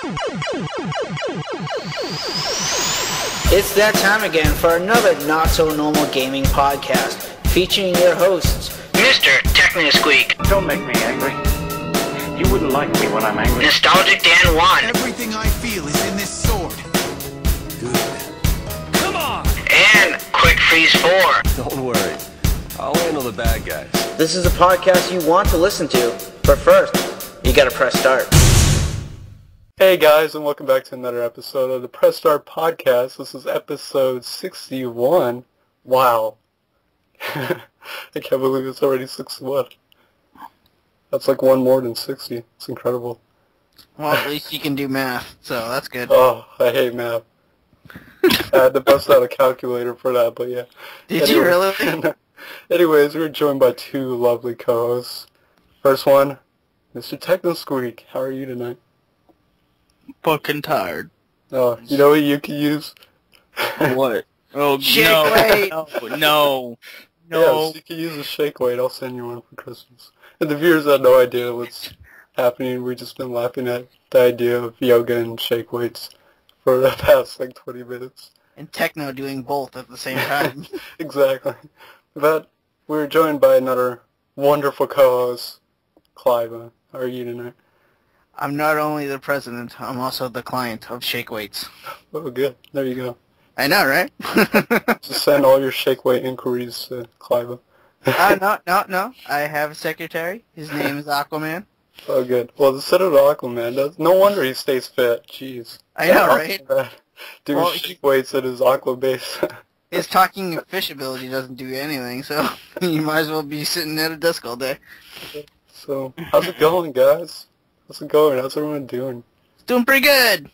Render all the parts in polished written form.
It's that time again for another not-so-normal gaming podcast, featuring your hosts, MrTechnoSqueek. Don't make me angry. You wouldn't like me when I'm angry. Nostalgic Dan 1. Everything I feel is in this sword. Good. Come on! And Quick Freeze 4. Don't worry. I'll handle the bad guys. This is a podcast you want to listen to, but first, you gotta press start. Hey guys, and welcome back to another episode of the Press Start Podcast. This is episode 61. Wow. I can't believe it's already 61. That's like one more than 60. It's incredible. Well, at least you can do math, so that's good. Oh, I hate math. I had to bust out a calculator for that, but yeah. Did you really? Anyways, we're joined by two lovely co-hosts. First one, MrTechnoSqueek. How are you tonight? Fucking tired. Oh, you know what you can use? What? Oh, Shake no, weight. no. Yes, you can use a shake weight. I'll send you one for Christmas. And the viewers have no idea what's happening. We've just been laughing at the idea of yoga and shake weights for the past, 20 minutes. And Techno doing both at the same time. Exactly. But we're joined by another wonderful co-host, Clive. How are you tonight? I'm not only the president, I'm also the client of Shake Weights. Oh, good. There you go. I know, right? Just send all your shake weight inquiries to Clive. No. I have a secretary. His name is Aquaman. Oh, good. Well, instead of Aquaman, no wonder he stays fit. Jeez. I know, right? Doing shake weights at his aqua base. His talking fish ability doesn't do anything, so you might as well be sitting at a desk all day. So, how's it going, guys? How's it going? How's everyone doing? It's doing pretty good.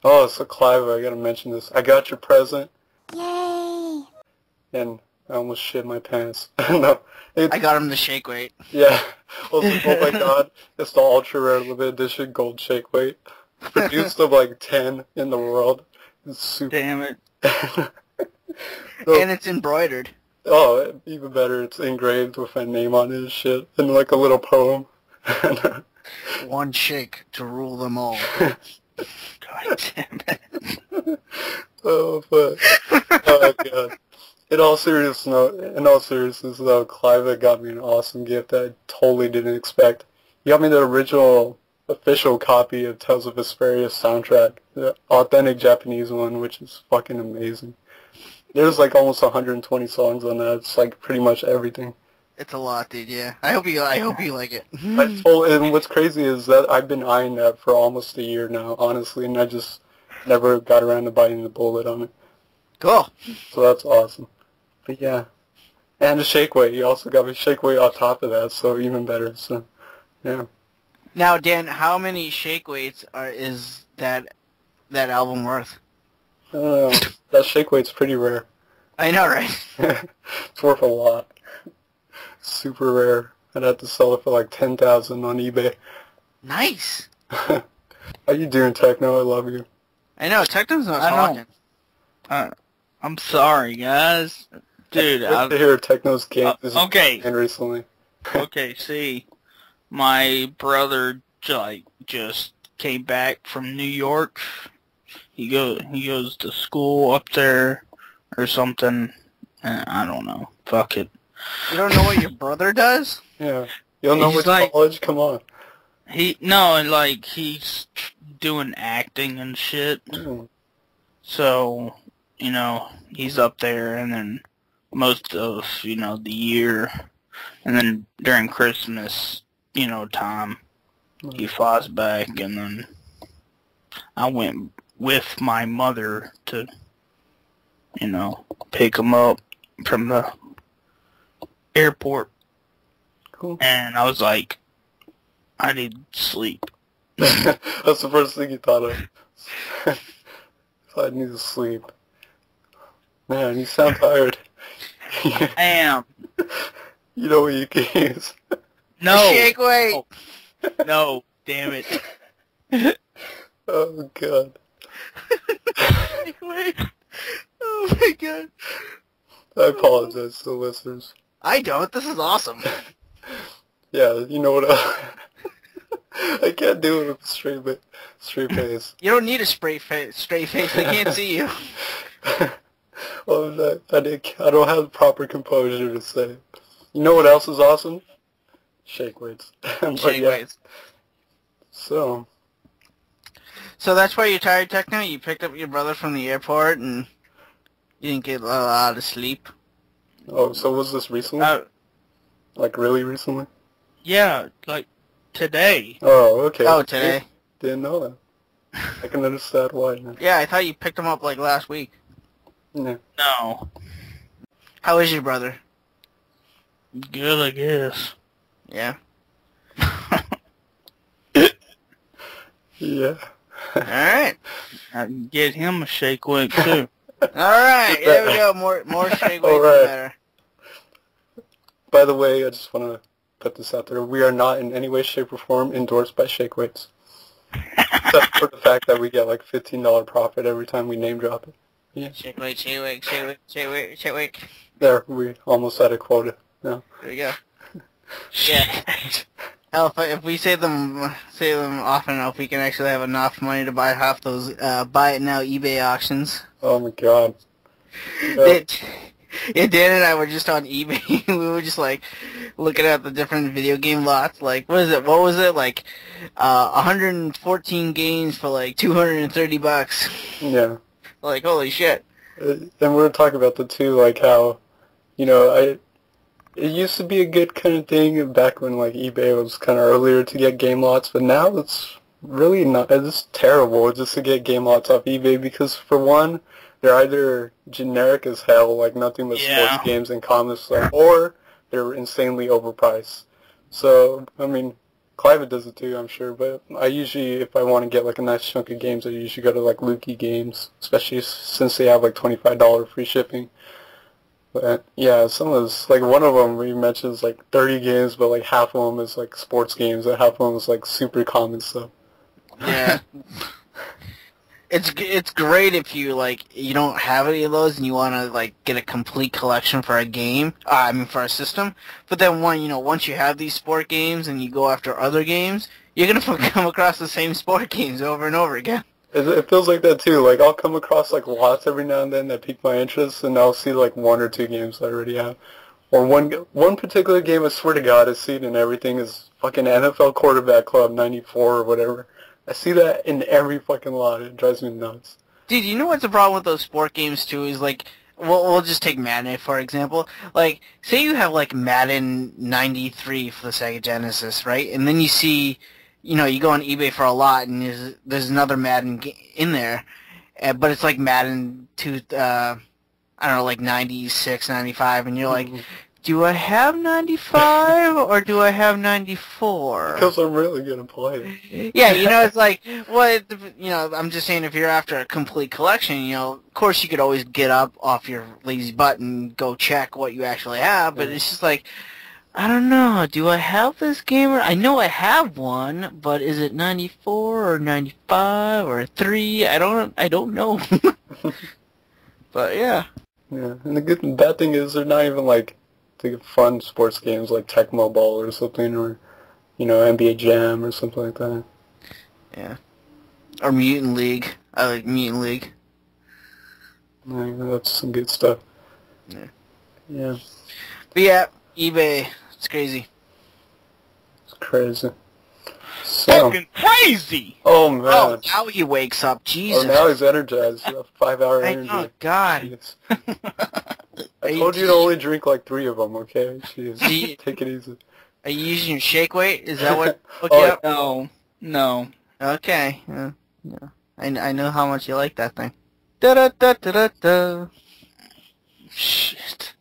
Oh, so Clive, I gotta mention this. I got your present. Yay! And I almost shit my pants. No. I got him the shake weight. Yeah. Oh my god. It's the ultra rare limited edition gold shake weight. Produced of 10 in the world. It's super. Damn it. So, And it's embroidered. oh, even better. It's engraved with my name on it and shit. And a little poem. One shake to rule them all. God damn it. Oh, fuck. Oh, God. In all seriousness, though, Clive got me an awesome gift that I totally didn't expect. He got me the original official copy of Tales of Vesperia soundtrack, the authentic Japanese one, which is fucking amazing. There's almost 120 songs on that. It's pretty much everything. It's a lot, dude, yeah. I hope you like it. And what's crazy is that I've been eyeing that for almost a year now, honestly, and I just never got around to biting the bullet on it. Cool. So that's awesome. But yeah. And the shake weight. You also got me shake weight on top of that, so even better. So, yeah. Now, Dan, how many shake weights is that album worth? I don't know. That shake weight's pretty rare. I know, right? It's worth a lot. Super rare. I'd have to sell it for $10,000 on eBay. Nice. How you doing, Techno? I love you. I know, Techno's not I talking. I'm sorry, guys. Dude, Good to hear Techno's game is okay. and recently. Okay, see, my brother just came back from New York. He goes to school up there or something. I don't know. Fuck it. You don't know what your brother does? Yeah. You don't know He's which college? Come on. He's doing acting and shit. Mm. So, he's up there, and then most of, the year, and then during Christmas, time, he flies back, and then I went with my mother to, pick him up from the airport. Cool. And I was like, I need sleep. That's the first thing you thought of. I need to sleep. Man, you sound tired. I am. You know what you can use? No. Shake weight. No, damn it. Oh, God. Shake weight. Oh, my God. I apologize to the listeners. I don't. This is awesome. Yeah, you know what I can't do it with a straight face. You don't need a straight face. They can't see you. Well, I don't have the proper composure to say. You know what else is awesome? Shake weights. Shake weights. So that's why you're tired, Techno? You picked up your brother from the airport and you didn't get a lot of sleep? Oh, so was this recently? Like really recently? Yeah, like today. Oh, okay. Oh, today. Didn't know that. I can understand why now. Yeah, I thought you picked him up like last week. Yeah. No. How is your brother? Good, I guess. Yeah. Yeah. Alright. I can get him a shake weight too. Alright, there we go. More shake weights, Alright. the better. By the way, I just want to put this out there. We are not in any way, shape, or form endorsed by Shake Weights. Except for the fact that we get like $15 profit every time we name drop it. Yeah. Shake weight, shake weight, shake weight, shake weight, shake weight. There, we almost had a quota. No. There you go. Yeah. Hell, if we say them often enough, we can actually have enough money to buy half those buy it now eBay auctions. Oh my god. Yeah. Yeah, Dan and I were just on eBay. We were just like looking at the different video game lots. Like, what was it? Like, 114 games for like $230. Yeah. Like, holy shit. And we were talking about the two, like how, it used to be a good kind of thing back when like eBay was kind of earlier to get game lots, but now it's really not. It's terrible just to get game lots off eBay because for one, they're either generic as hell, like nothing but sports games and comic stuff, or they're insanely overpriced. So, I mean, Clive does it too, I'm sure, but I usually, if I want to get like a nice chunk of games, I usually go to like Lukey Games, especially since they have like $25 free shipping. But yeah, some of those, like one of them we mentioned is like 30 games, but like half of them is like sports games, and half of them is like super common stuff. Yeah. It's great if you you don't have any of those and you want to like get a complete collection for a game. For a system. But then once you have these sport games and you go after other games, you're gonna come across the same sport games over and over again. It feels like that too. Like I'll come across like lots every now and then that pique my interest, and I'll see like one or two games I already have. Or one particular game, I swear to God, I've seen and everything is fucking NFL Quarterback Club 94 or whatever. I see that in every fucking lot. It drives me nuts. Dude, you know what's the problem with those sport games too is like, we'll just take Madden for example. Like, say you have like Madden 93 for the Sega Genesis, right? And then you see, you go on eBay for a lot and there's another Madden in there, but it's like Madden like 96, 95, and you're like, do I have 95 or do I have 94? Because I'm really gonna play it. Yeah, it's like, well, I'm just saying if you're after a complete collection, of course you could always get up off your lazy butt and go check what you actually have, but it's just like, I don't know, do I have this game? I know I have one, but is it 94 or 95 or 3? I don't know. But yeah. Yeah, and the good and bad thing is they're not even like the fun sports games like Tecmo Ball or something, or NBA Jam or something like that. Yeah. Or Mutant League. I like Mutant League. Yeah, that's some good stuff. Yeah. Yeah. But yeah, eBay, it's crazy. It's crazy. So, Fucking crazy! oh man. Oh, now he wakes up. Jesus. Oh, now he's energized. A 5-hour energy. Oh, God. Jeez. I told you to only drink like 3 of them, okay? Jeez. Take it easy. Are you using your shake weight? Is that what? No. Okay. Yeah. I know how much you like that thing. Da da da da da da. Shit.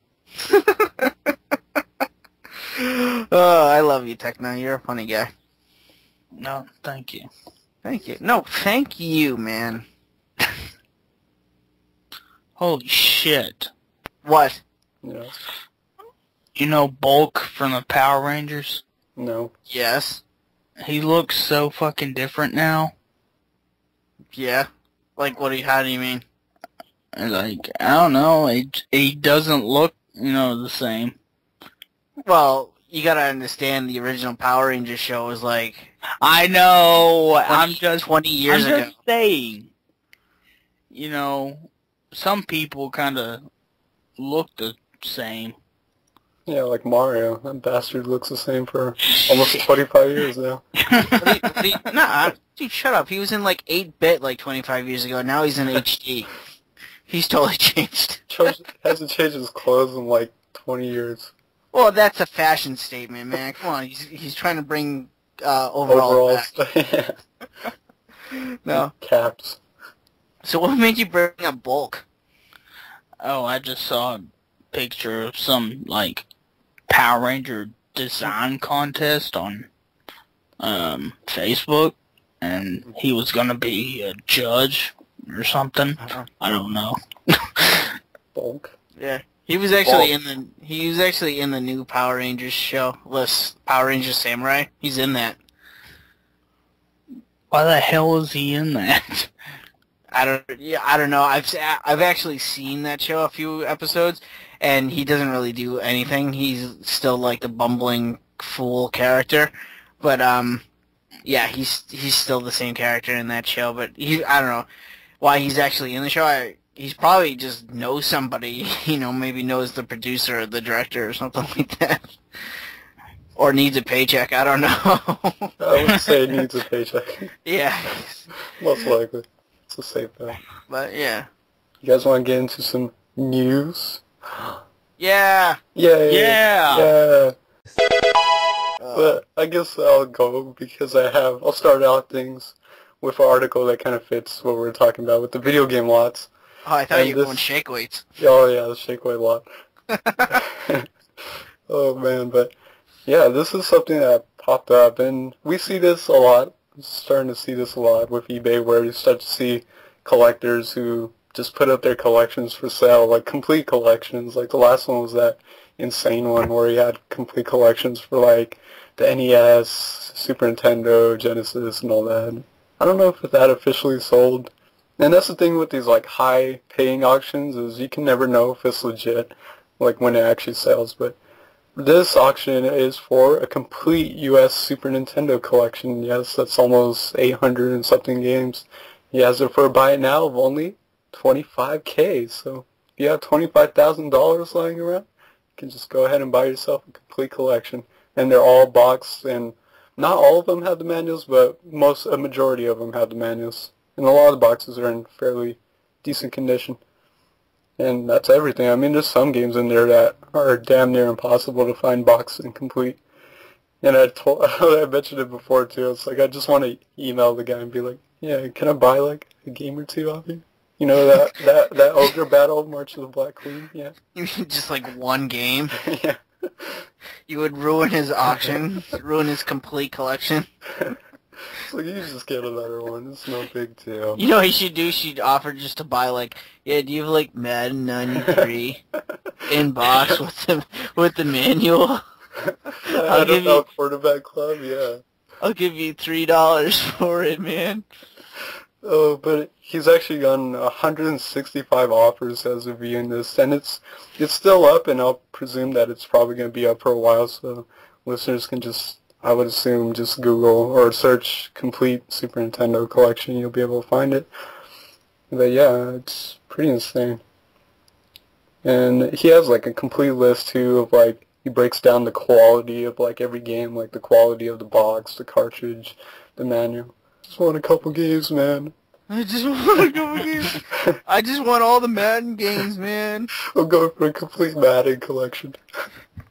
Oh, I love you, Techno. You're a funny guy. No, thank you. Thank you. No, thank you, man. Holy shit. What? Yeah. You know Bulk from the Power Rangers? No. Yes. He looks so fucking different now. Yeah. Like, how do you mean? Like, I don't know. He doesn't look, the same. Well, you gotta understand the original Power Rangers show was like I know. 20 years I'm ago. just saying. You know, some people kind of look the same. Yeah, like Mario. That bastard looks the same for almost 25 years now. Nah, dude, shut up. He was in like 8-bit like 25 years ago. Now he's in HD. He's totally changed. Hasn't changed his clothes in like 20 years. Well, that's a fashion statement, man. Come on, he's trying to bring overalls back. Yeah. No. Caps. So what made you bring up Bulk? Oh, I just saw a picture of some, like, Power Ranger design contest on Facebook, and he was gonna be a judge or something. I don't know. Bulk. Yeah. He was actually in the new Power Rangers show, Power Rangers Samurai. He's in that. Why the hell is he in that? I don't know. I've actually seen that show a few episodes, and he doesn't really do anything. He's still like the bumbling fool character, but yeah, he's still the same character in that show. But I don't know why he's actually in the show. He's probably just knows somebody, maybe knows the producer or the director or something like that, or needs a paycheck. I don't know. I would say he needs a paycheck. Yeah, Most likely. It's a safe bet. but yeah. You guys want to get into some news? Yeah. Yeah. But I guess I'll go because I'll start out things with an article that kind of fits what we're talking about with the video game lots. Oh, I thought you were going shake weights. Oh yeah, the shake weight lot. Oh man, but yeah, this is something that popped up, and we see this a lot. I'm starting to see this a lot with eBay, where you start to see collectors who just put up their collections for sale, like complete collections. Like the last one was that insane one where he had complete collections for like the NES, Super Nintendo, Genesis, and all that. I don't know if that officially sold. And that's the thing with these like high-paying auctions is you can never know if it's legit, like when it actually sells. But this auction is for a complete U.S. Super Nintendo collection. Yes, that's almost 800 and something games. He has it for a buy now of only $25K. So if you have $25,000 lying around, you can just go ahead and buy yourself a complete collection. And they're all boxed, and not all of them have the manuals, but a majority of them have the manuals. And a lot of the boxes are in fairly decent condition. And that's everything. I mean, there's some games in there that are damn near impossible to find boxed and complete. And I mentioned it before too. It's like I just want to email the guy and be like, yeah, can I buy like a game or two off you? You know that ogre battle, March of the Black Queen? Yeah. You mean just like one game? Yeah. You would ruin his auction, ruin his complete collection. So you just get another one. It's no big deal. You know what he should do? She'd offer just to buy like, yeah, do you have like Madden 93 in box with the manual? I don't know, quarterback club, yeah. I'll give you $3 for it, man. Oh, but he's actually gotten 165 offers as of viewing this, and it's still up, and I'll presume that it's probably going to be up for a while, so listeners can just, I would assume, just Google or search complete Super Nintendo collection. You'll be able to find it. But yeah, it's pretty insane. And he has like a complete list too of like, he breaks down the quality of like every game, like the quality of the box, the cartridge, the manual. Just want a couple games, man. I just want a couple games. I just want all the Madden games, man. I'm going for a complete Madden collection.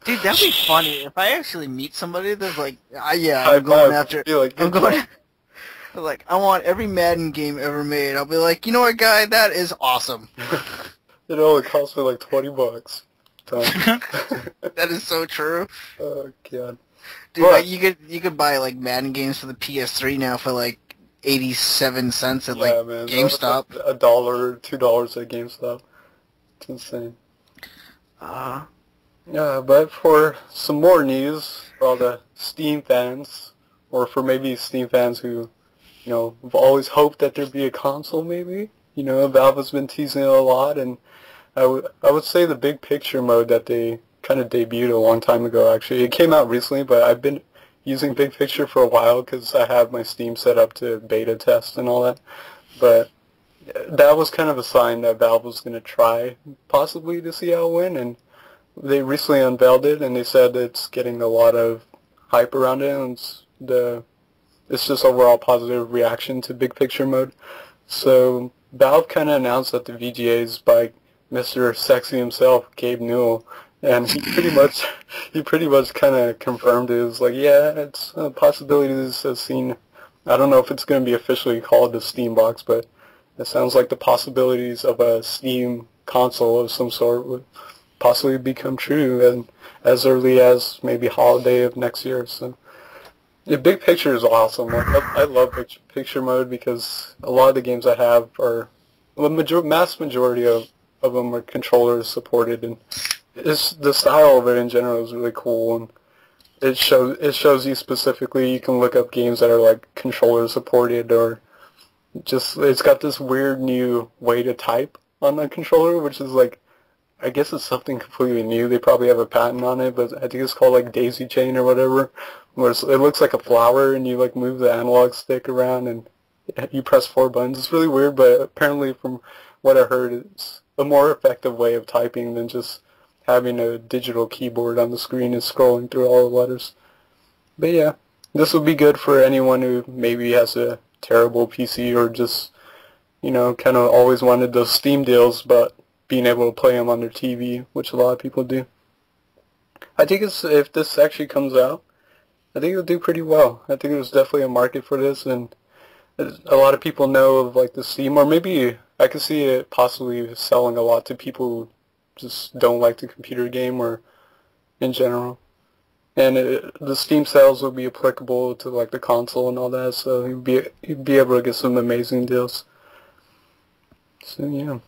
Dude, that'd be funny if I actually meet somebody that's like, I'm going after. Like, I want every Madden game ever made. I'll be like, you know what, guy, that is awesome. It only cost me like $20. That is so true. Oh god. Dude, like, you could buy like Madden games for the PS3 now for like 87 cents at like man, GameStop. Like $1, $2 at GameStop. It's insane. Yeah, but for some more news for all the Steam fans, or for maybe Steam fans who, have always hoped that there'd be a console maybe. Valve has been teasing it a lot, and I would say the big picture mode that they kind of debuted a long time ago, actually. It came out recently, but I've been using Big Picture for a while because I have my Steam set up to beta test and all that. But that was kind of a sign that Valve was going to try possibly to see how it went, and they recently unveiled it, and they said it's getting a lot of hype around it, and it's just overall positive reaction to Big Picture mode. So Valve kind of announced that the VGA is by Mr. Sexy himself, Gabe Newell, and he pretty much kind of confirmed it. It was like, yeah, it's a possibility this has seen. I don't know if it's going to be officially called the Steam Box, but it sounds like the possibilities of a Steam console of some sort would possibly become true, and as early as maybe holiday of next year. So the Big Picture is awesome. Like, I love picture mode because a lot of the games I have are, the mass majority of them are controller supported, and the style of it in general is really cool, and it shows you specifically. You can look up games that are like controller supported, or just it's got this weird new way to type on the controller, which is like, I guess it's something completely new. They probably have a patent on it, but I think it's called like daisy chain or whatever, where it looks like a flower and you like move the analog stick around and you press 4 buttons. It's really weird, but apparently from what I heard, it's a more effective way of typing than just having a digital keyboard on the screen and scrolling through all the letters. But yeah, this would be good for anyone who maybe has a terrible PC or just, kind of always wanted those Steam deals, but being able to play them on their TV, which a lot of people do. I think if this actually comes out, I think it'll do pretty well. I think there's definitely a market for this, and a lot of people know of like the Steam, or maybe I could see it possibly selling a lot to people who just don't like the computer game or in general. And the Steam sales will be applicable to like the console and all that, so you'd be able to get some amazing deals. So yeah.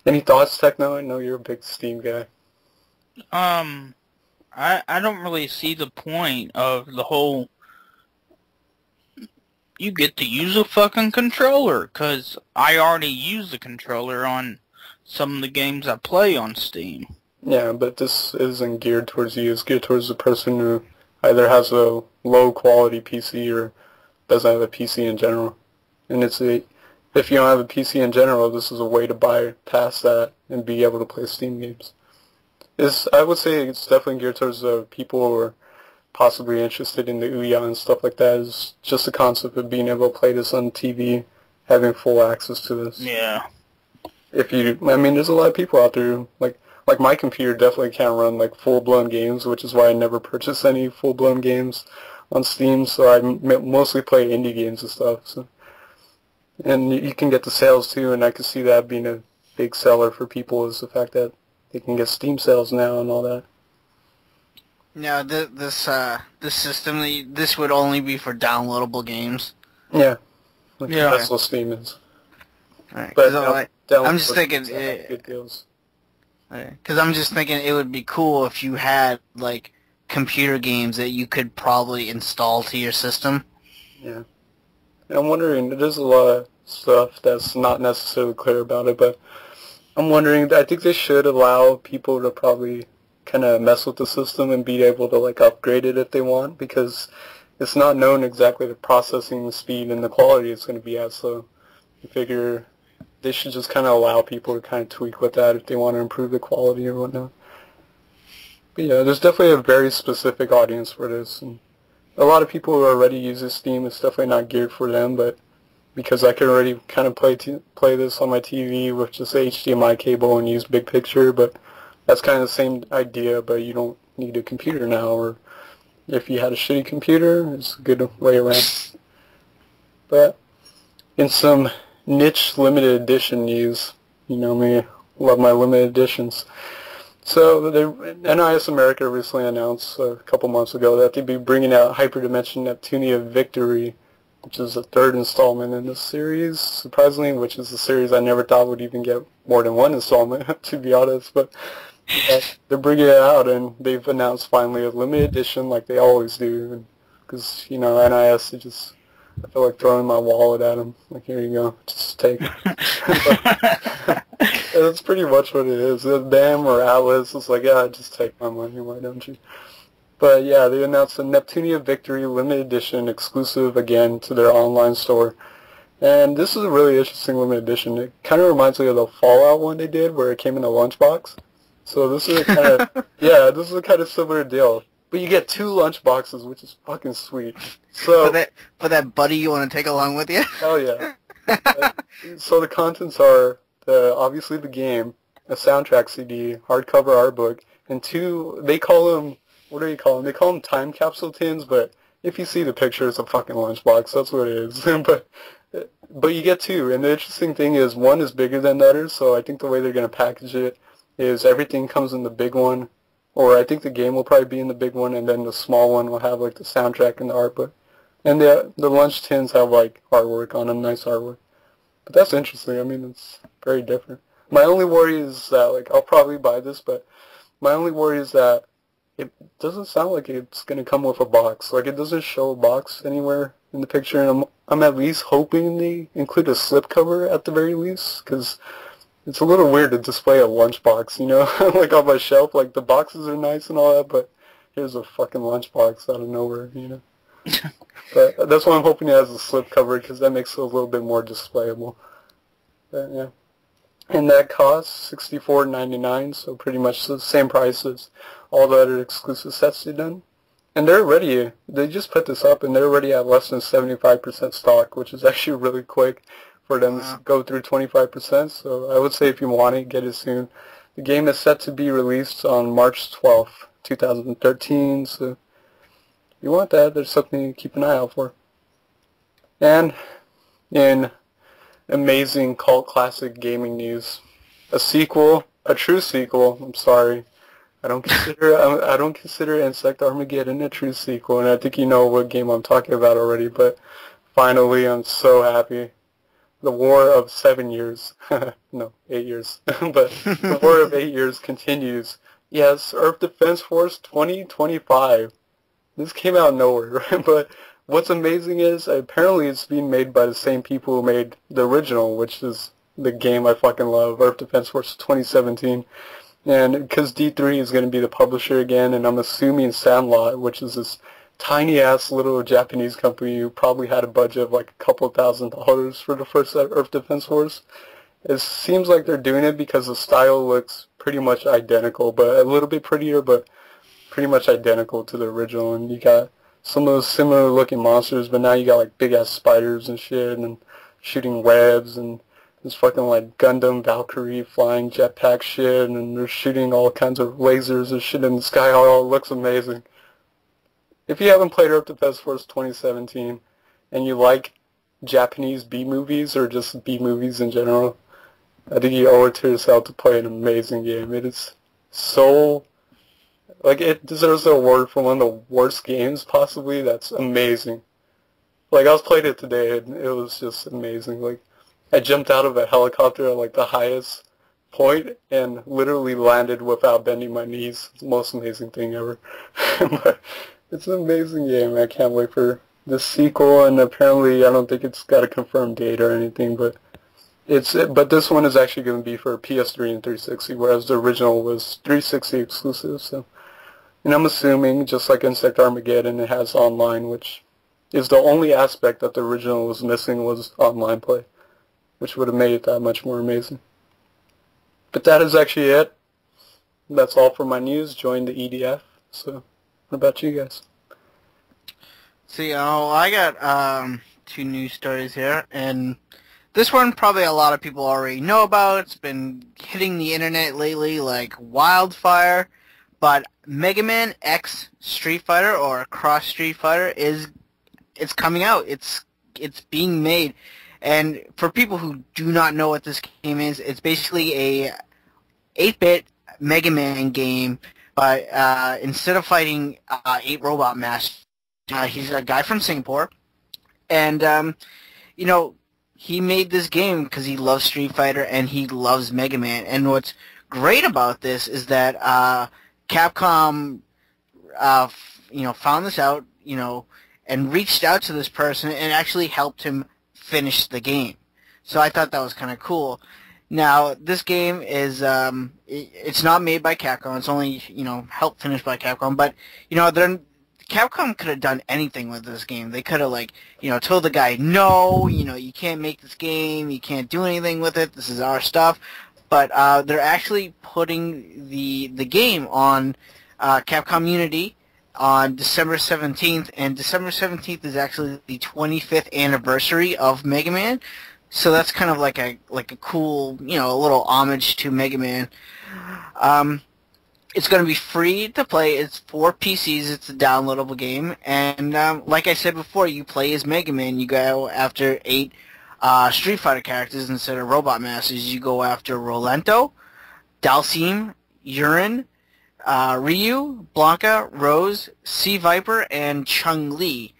Any thoughts, Techno? I know you're a big Steam guy. I don't really see the point of the whole, you get to use a fucking controller, because I already use the controller on some of the games I play on Steam. Yeah, but this isn't geared towards you. It's geared towards the person who either has a low-quality PC or doesn't have a PC in general. And if you don't have a PC in general, this is a way to bypass that and be able to play Steam games. I would say it's definitely geared towards people who are possibly interested in the Ouya and stuff like that. It's just the concept of being able to play this on TV, having full access to this. Yeah. There's a lot of people out there, like my computer definitely can't run like full-blown games, which is why I never purchase any full-blown games on Steam, so I mostly play indie games and stuff. So. And you can get the sales too, and I can see that being a big seller for people, is the fact that they can get Steam sales now and all that. Now, this system, this would only be for downloadable games. Yeah. Yeah. That's what Steam is. Right. But I'm just thinking, good deals. Because I'm just thinking it would be cool if you had like computer games that you could probably install to your system. Yeah. And I'm wondering, there's a lot of stuff that's not necessarily clear about it, but I'm wondering, I think they should allow people to probably kind of mess with the system and be able to like upgrade it if they want, because it's not known exactly the processing speed and the quality it's going to be at, so I figure they should just kind of allow people to kind of tweak with that if they want to improve the quality or whatnot. But yeah, there's definitely a very specific audience for this, and a lot of people who already use Steam, it's definitely not geared for them, but because I can already kind of play this on my TV with just HDMI cable and use Big Picture, but that's kind of the same idea, but you don't need a computer now, or if you had a shitty computer, it's a good way around. But in some niche limited edition news, you know me, love my limited editions. So NIS America recently announced a couple months ago that they'd be bringing out Hyperdimension Neptunia Victory, which is the third installment in this series, surprisingly, which is a series I never thought would even get more than one installment, to be honest. But yeah, they're bringing it out, and they've announced finally a limited edition like they always do. Because, NIS, I feel like throwing my wallet at them. Like, here you go, just take it. That's pretty much what it is. Them or Atlas is like, yeah, just take my money, why don't you? But yeah, they announced a Neptunia Victory limited edition exclusive again to their online store. And this is a really interesting limited edition. It kind of reminds me of the Fallout one they did where it came in a lunchbox. So this is a kind of, yeah, this is a kind of similar deal. But you get 2 lunchboxes, which is fucking sweet. So for that buddy you want to take along with you? Hell yeah. So the contents are obviously the game, a soundtrack CD, hardcover art book, and 2, they call them, what do you call them? They call them time capsule tins, but if you see the picture, it's a fucking lunchbox. That's what it is. But you get 2, and the interesting thing is one is bigger than the other, so I think the way they're going to package it is everything comes in the big one, or I think the game will probably be in the big one, and then the small one will have like the soundtrack and the art book. And the lunch tins have like artwork on them, nice artwork. But that's interesting. I mean, it's very different. My only worry is that, like, I'll probably buy this, but my only worry is that it doesn't sound like it's going to come with a box. Like, it doesn't show a box anywhere in the picture, and I'm at least hoping they include a slipcover at the very least, because it's a little weird to display a lunchbox, you know, like on my shelf. Like, the boxes are nice and all that, but here's a fucking lunchbox out of nowhere, you know. But that's why I'm hoping it has a slipcover, because that makes it a little bit more displayable. But, yeah. And that costs $64.99, so pretty much the same price as all the other exclusive sets they've done. And they just put this up, and they're already at less than 75% stock, which is actually really quick for them to go through 25%. So I would say if you want it, get it soon. The game is set to be released on March 12th, 2013, so if you want that, there's something to keep an eye out for. And in amazing cult classic gaming news, a true sequel, I'm sorry, I don't consider Insect Armageddon a true sequel, and I think you know what game I'm talking about already, but finally I'm so happy. The War of 7 years, no, 8 years, but the War of 8 years continues. Yes, Earth Defense Force 2025. This came out of nowhere, right? But what's amazing is apparently it's being made by the same people who made the original, which is the game I fucking love, Earth Defense Force 2017. And because D3 is going to be the publisher again, and I'm assuming Sandlot, which is this tiny-ass little Japanese company who probably had a budget of like a couple $1,000s for the first Earth Defense Force. It seems like they're doing it because the style looks pretty much identical, but a little bit prettier, but pretty much identical to the original. And you got some of those similar-looking monsters, but now you got like big-ass spiders and shit, and shooting webs, and this fucking like Gundam Valkyrie flying jetpack shit, and they're shooting all kinds of lasers and shit in the sky. Oh, it looks amazing. If you haven't played Earth Defense Force 2017 and you like Japanese B-movies or just B-movies in general, I think you owe it to yourself to play an amazing game. It is so, like, it deserves the award for one of the worst games possibly. That's amazing. Like, I was playing it today and it was just amazing. Like, I jumped out of a helicopter at like the highest point and literally landed without bending my knees. It's the most amazing thing ever. But it's an amazing game. I can't wait for the sequel, and apparently I don't think it's got a confirmed date or anything, but this one is actually going to be for PS3 and 360, whereas the original was 360 exclusive. So, and I'm assuming, just like Insect Armageddon, it has online, which is the only aspect that the original was missing was online play, which would have made it that much more amazing. But that is actually it. That's all for my news. Join the EDF. So, what about you guys? See, I got 2 news stories here, and this one probably a lot of people already know about. It's been hitting the internet lately like wildfire. But Mega Man X Street Fighter, or Cross Street Fighter, it's coming out. It's being made. And for people who do not know what this game is, it's basically a 8-bit Mega Man game, but instead of fighting 8 robot masters, he's a guy from Singapore, and you know, he made this game because he loves Street Fighter and he loves Mega Man. And what's great about this is that Capcom, found this out, and reached out to this person and actually helped him finish the game. So I thought that was kind of cool. Now, this game is it's not made by Capcom. It's only helped finished by Capcom. But Capcom could have done anything with this game. They could have told the guy, no, you can't make this game. You can't do anything with it. This is our stuff. But they're actually putting the game on Capcom Unity on December 17th, and December 17th is actually the 25th anniversary of Mega Man. So that's kind of like a cool, a little homage to Mega Man. It's going to be free to play. It's for PCs. It's a downloadable game. And like I said before, you play as Mega Man. You go after 8 Street Fighter characters instead of Robot Masters. You go after Rolento, Dalsim, Urine, Ryu, Blanca, Rose, Sea Viper, and Chung-Li.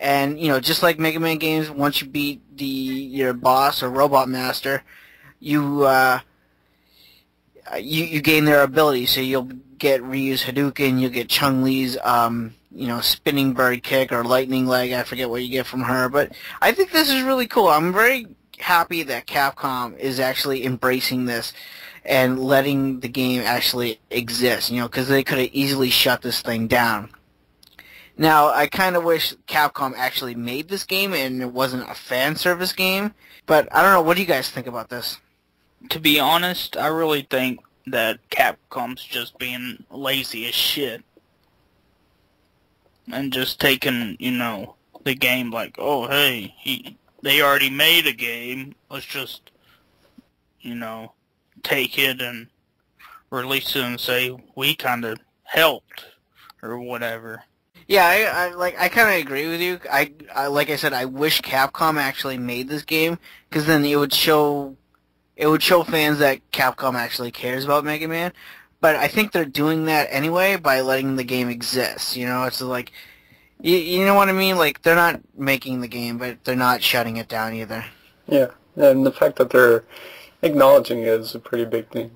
And just like Mega Man games, once you beat your boss or Robot Master, you gain their ability. So you'll get Ryu's Hadouken, you'll get Chung-Li's spinning bird kick or lightning leg. I forget what you get from her, but I think this is really cool. I'm very happy that Capcom is actually embracing this and letting the game actually exist. Because they could have easily shut this thing down. Now, I kind of wish Capcom actually made this game and it wasn't a fan service game, but I don't know. What do you guys think about this? To be honest, I really think that Capcom's just being lazy as shit. And just taking, the game like, oh, hey, they already made a game. Let's just, take it and release it and say, we kind of helped, or whatever. Yeah, I kind of agree with you. I like I said, I wish Capcom actually made this game, because then it would show fans that Capcom actually cares about Mega Man. But I think they're doing that anyway by letting the game exist. It's like, you know what I mean? Like, they're not making the game, but they're not shutting it down either. Yeah, and the fact that they're acknowledging it is a pretty big thing.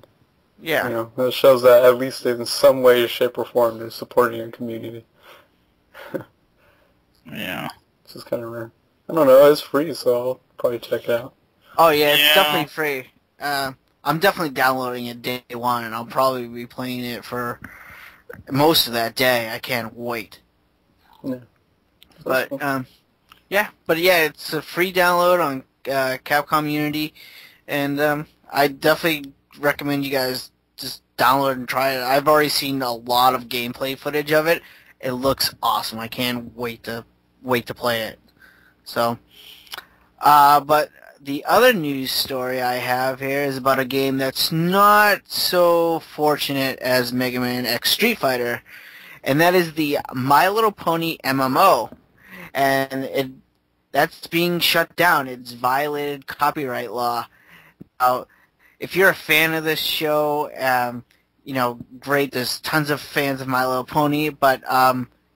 Yeah. It shows that at least in some way, shape, or form they're supporting your community. Yeah. This is kind of rare. I don't know, it's free, so I'll probably check it out. Oh, yeah, it's definitely free. I'm definitely downloading it day one, and I'll probably be playing it for most of that day. I can't wait. Yeah. But, it's a free download on Capcom Unity, and I definitely recommend you guys just download and try it. I've already seen a lot of gameplay footage of it. It looks awesome. I can't wait to play it. So, but the other news story I have here is about a game that's not so fortunate as Mega Man X Street Fighter, and that is the My Little Pony MMO, and that's being shut down. It's violated copyright law. Now, if you're a fan of this show, great. There's tons of fans of My Little Pony, but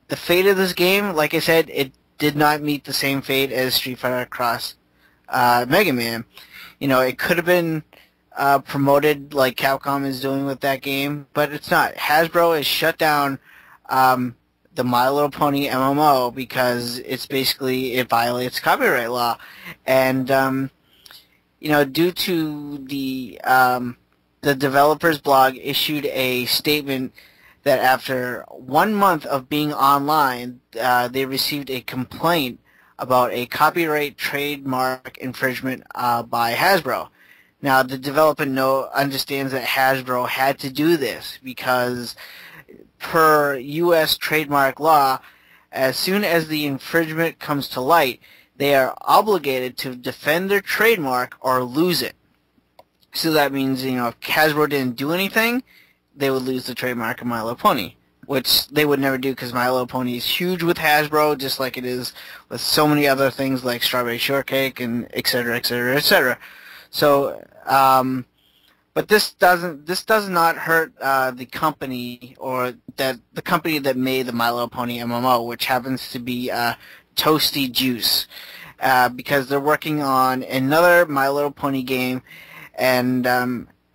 the fate of this game, like I said, it did not meet the same fate as Street Fighter Cross Mega Man. It could have been promoted like Capcom is doing with that game, but it's not. Hasbro has shut down the My Little Pony MMO because it violates copyright law, and due to the developers blog issued a statement that after 1 month of being online, they received a complaint about a copyright trademark infringement by Hasbro. Now, the development understands that Hasbro had to do this because per U.S. trademark law, as soon as the infringement comes to light, they are obligated to defend their trademark or lose it. So that means, if Hasbro didn't do anything, they would lose the trademark of My Little Pony, which they would never do because My Little Pony is huge with Hasbro, just like it is with so many other things like Strawberry Shortcake and et cetera, et cetera, et cetera. So, but this does not hurt the company the company that made the My Little Pony MMO, which happens to be Toasty Juice, because they're working on another My Little Pony game, and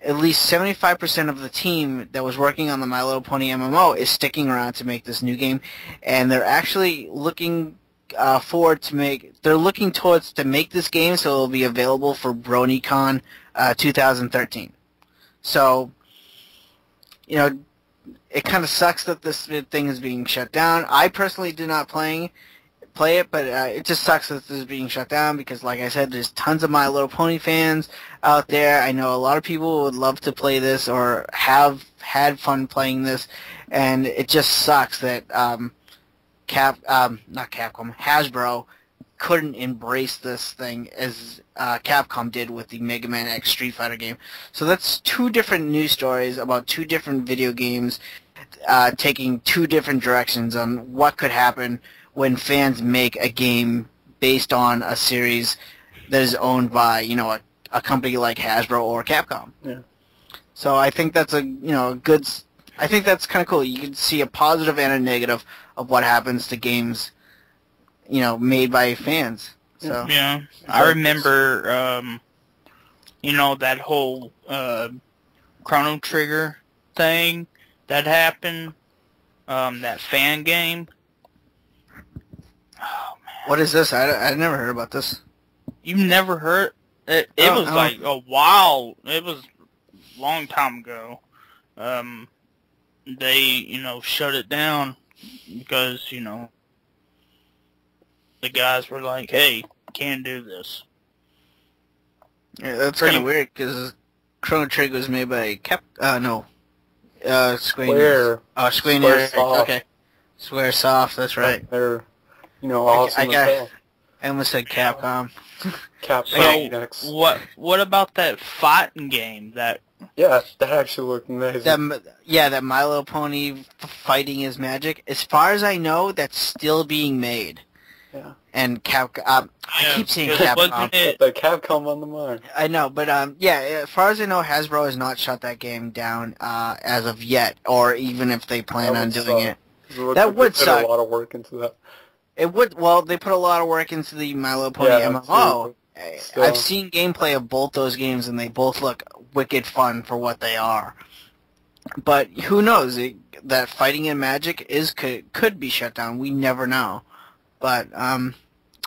at least 75% of the team that was working on the My Little Pony MMO is sticking around to make this new game, and they're actually looking forward to make. They're looking towards to make this game so it'll be available for BronyCon 2013. So, you know, it kind of sucks that this thing is being shut down. I personally did not play it, but it just sucks that this is being shut down because, like I said, there's tons of My Little Pony fans out there. I know a lot of people would love to play this or have had fun playing this, and it just sucks that Hasbro couldn't embrace this thing as Capcom did with the Mega Man X Street Fighter game. So that's two different news stories about two different video games taking two different directions on what could happen when fans make a game based on a series that is owned by, you know, a company like Hasbro or Capcom. Yeah. So I think that's a, you know, good. I think that's kind of cool. You can see a positive and a negative of what happens to games, you know, made by fans. So yeah, I remember, you know, that whole Chrono Trigger thing that happened, that fan game. Oh man, what is this? I never heard about this. you never heard? It was like a while. It was a long time ago. They, you know, shut it down because, you know, the guys were like, hey, can't do this. Yeah, that's kind of weird because Chrono Trigger was made by Square. Square. Okay. Squaresoft, that's right. They're, you know, awesome as hell. I almost said Capcom. Capcom. So, what about that fighting game that... Yeah, that actually looked amazing. That My Little Pony Fighting is Magic. As far as I know, that's still being made. Yeah. And Capcom, I keep saying Capcom. The Capcom on the mind. I know, but yeah, as far as I know, Hasbro has not shut that game down as of yet, or even if they plan on doing it. That would suck. They put a lot of work into that. It would. Well, they put a lot of work into the My Little Pony MMO. I've seen gameplay of both those games, and they both look wicked fun for what they are. But who knows? That Fighting in Magic could be shut down. We never know. But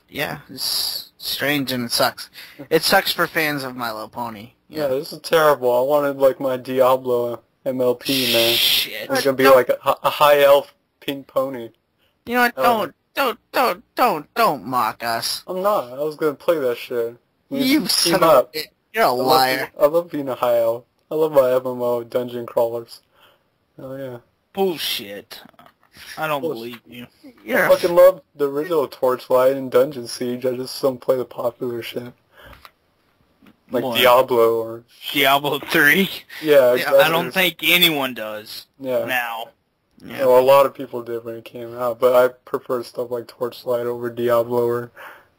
yeah, it's strange and it sucks. It sucks for fans of My Little Pony. Yeah, this is terrible. I wanted like my Diablo MLP, man. Shit. It's gonna be like a high elf pink pony. You know what? Don't mock us. I'm not. I was gonna play that shit. You son of a... You're a liar. I love being a high elf. I love my MMO dungeon crawlers. Oh yeah. Bullshit. I don't believe you. I fucking love the original Torchlight and Dungeon Siege. I just don't play the popular shit. Like what? Diablo or... Diablo 3? Yeah, exactly. I don't think anyone does now. Yeah. Well, a lot of people did when it came out, but I prefer stuff like Torchlight over Diablo or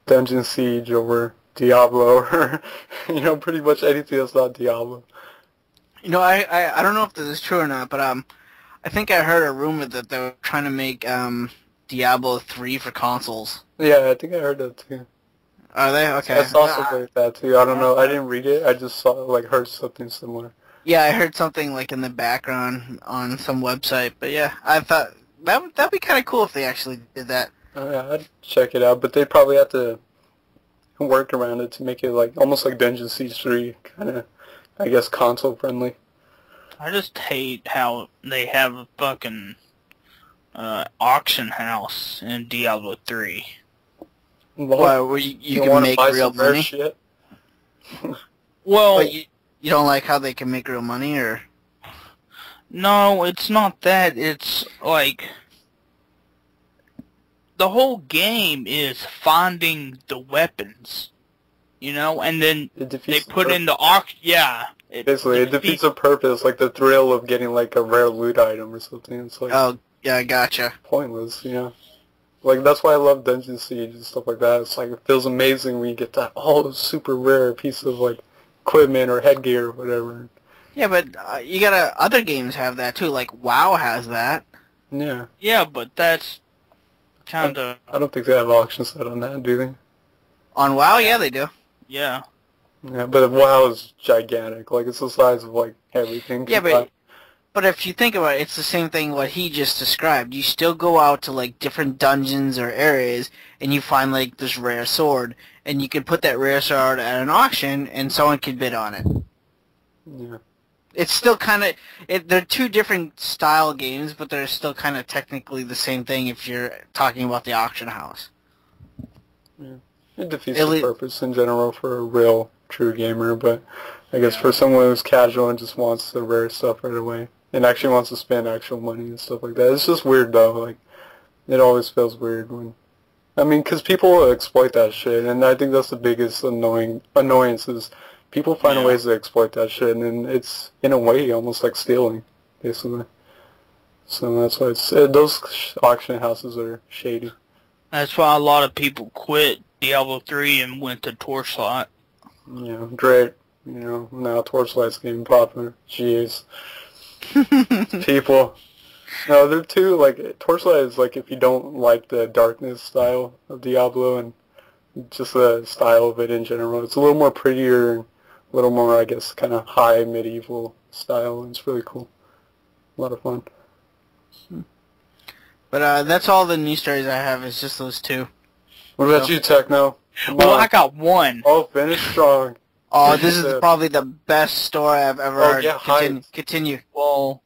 Dungeon Siege over Diablo or, you know, pretty much anything that's not Diablo. You know, I don't know if this is true or not, but I think I heard a rumor that they were trying to make Diablo 3 for consoles. Yeah, I think I heard that too. Are they? Okay. I saw something like that too. I don't know. I didn't read it. I just heard something similar. Yeah, I heard something like in the background on some website. But yeah, I thought that'd be kind of cool if they actually did that. Oh yeah, I'd check it out. But they probably have to work around it to make it like almost like Dungeon Siege 3, kind of, I guess, console friendly. I just hate how they have a fucking auction house in Diablo 3. Why? Where you can make real money? Shit? Well, but you don't like how they can make real money, or? No, it's not that. It's like the whole game is finding the weapons, you know, and then they put in the auction. Yeah. Basically, it defeats the purpose, like the thrill of getting like a rare loot item or something. It's like, oh, yeah, I gotcha. Pointless, you know. Like, that's why I love Dungeon Siege and stuff like that. It's like, it feels amazing when you get that super rare piece of like equipment or headgear or whatever. Yeah, but you gotta, other games have that too, like WoW has that. Yeah. Yeah, but that's kind of... I don't think they have auction set on that, do they? On WoW, yeah, they do. Yeah, but WoW is gigantic. Like, it's the size of, like, everything. Yeah, but But if you think about it, it's the same thing what he just described. You still go out to like different dungeons or areas, and you find like this rare sword, and you can put that rare sword at an auction, and someone can bid on it. Yeah. It's still kind of they're two different style games, but they're still kind of technically the same thing if you're talking about the auction house. Yeah. It defeats the purpose in general for a real, true gamer, but I guess for someone who's casual and just wants the rare stuff right away, and actually wants to spend actual money and stuff like that, it's just weird though. Like, it always feels weird when, I mean, because people exploit that shit, and I think that's the biggest annoyance is people find ways to exploit that shit, and it's, in a way, almost like stealing, basically. So that's why those auction houses are shady. That's why a lot of people quit Diablo 3 and went to Torchlight. Yeah, great. You know, now Torchlight's getting popular. Jeez. People. No, they're too, like, Torchlight is like if you don't like the darkness style of Diablo and just the style of it in general. It's a little more prettier and a little more, I guess, kind of high medieval style, and it's really cool. A lot of fun. But that's all the news stories I have, is just those two. What about you, Techno? Well, I got one. Oh, finish strong. Oh, this is probably the best story I've ever heard. Yeah, Continue. Well,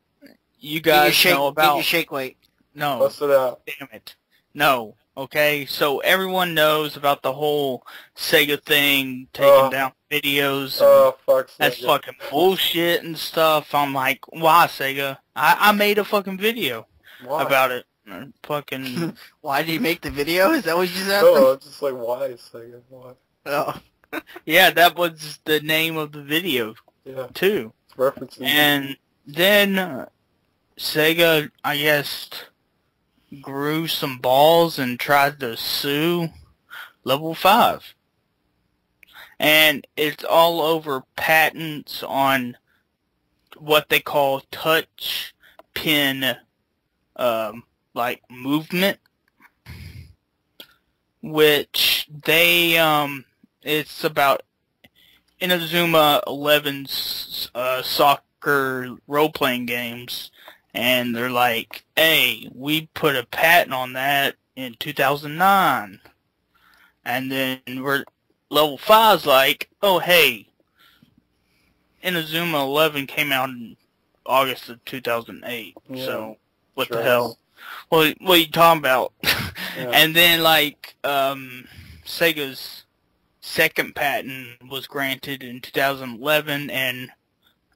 you guys know about... Get your shake weight. No. Bust it out. Damn it. No. Okay, so everyone knows about the whole Sega thing, taking down videos. Oh, fuck. That's fucking bullshit and stuff. I'm like, why, Sega? I made a fucking video about it. Fucking... Why did you make the video? Is that what you just asked No, it's just like, why, Sega? Why? Oh. Yeah, that was the name of the video, too. It's referencing. And then Sega, I guess, grew some balls and tried to sue Level 5. And it's all over patents on what they call touch pin, like, movement, which they, it's about Inazuma 11's soccer role-playing games, and they're like, hey, we put a patent on that in 2009, and then Level 5's like, oh, hey, Inazuma 11 came out in August of 2008, so what the hell? What are you talking about? And then, like, Sega's second patent was granted in 2011, and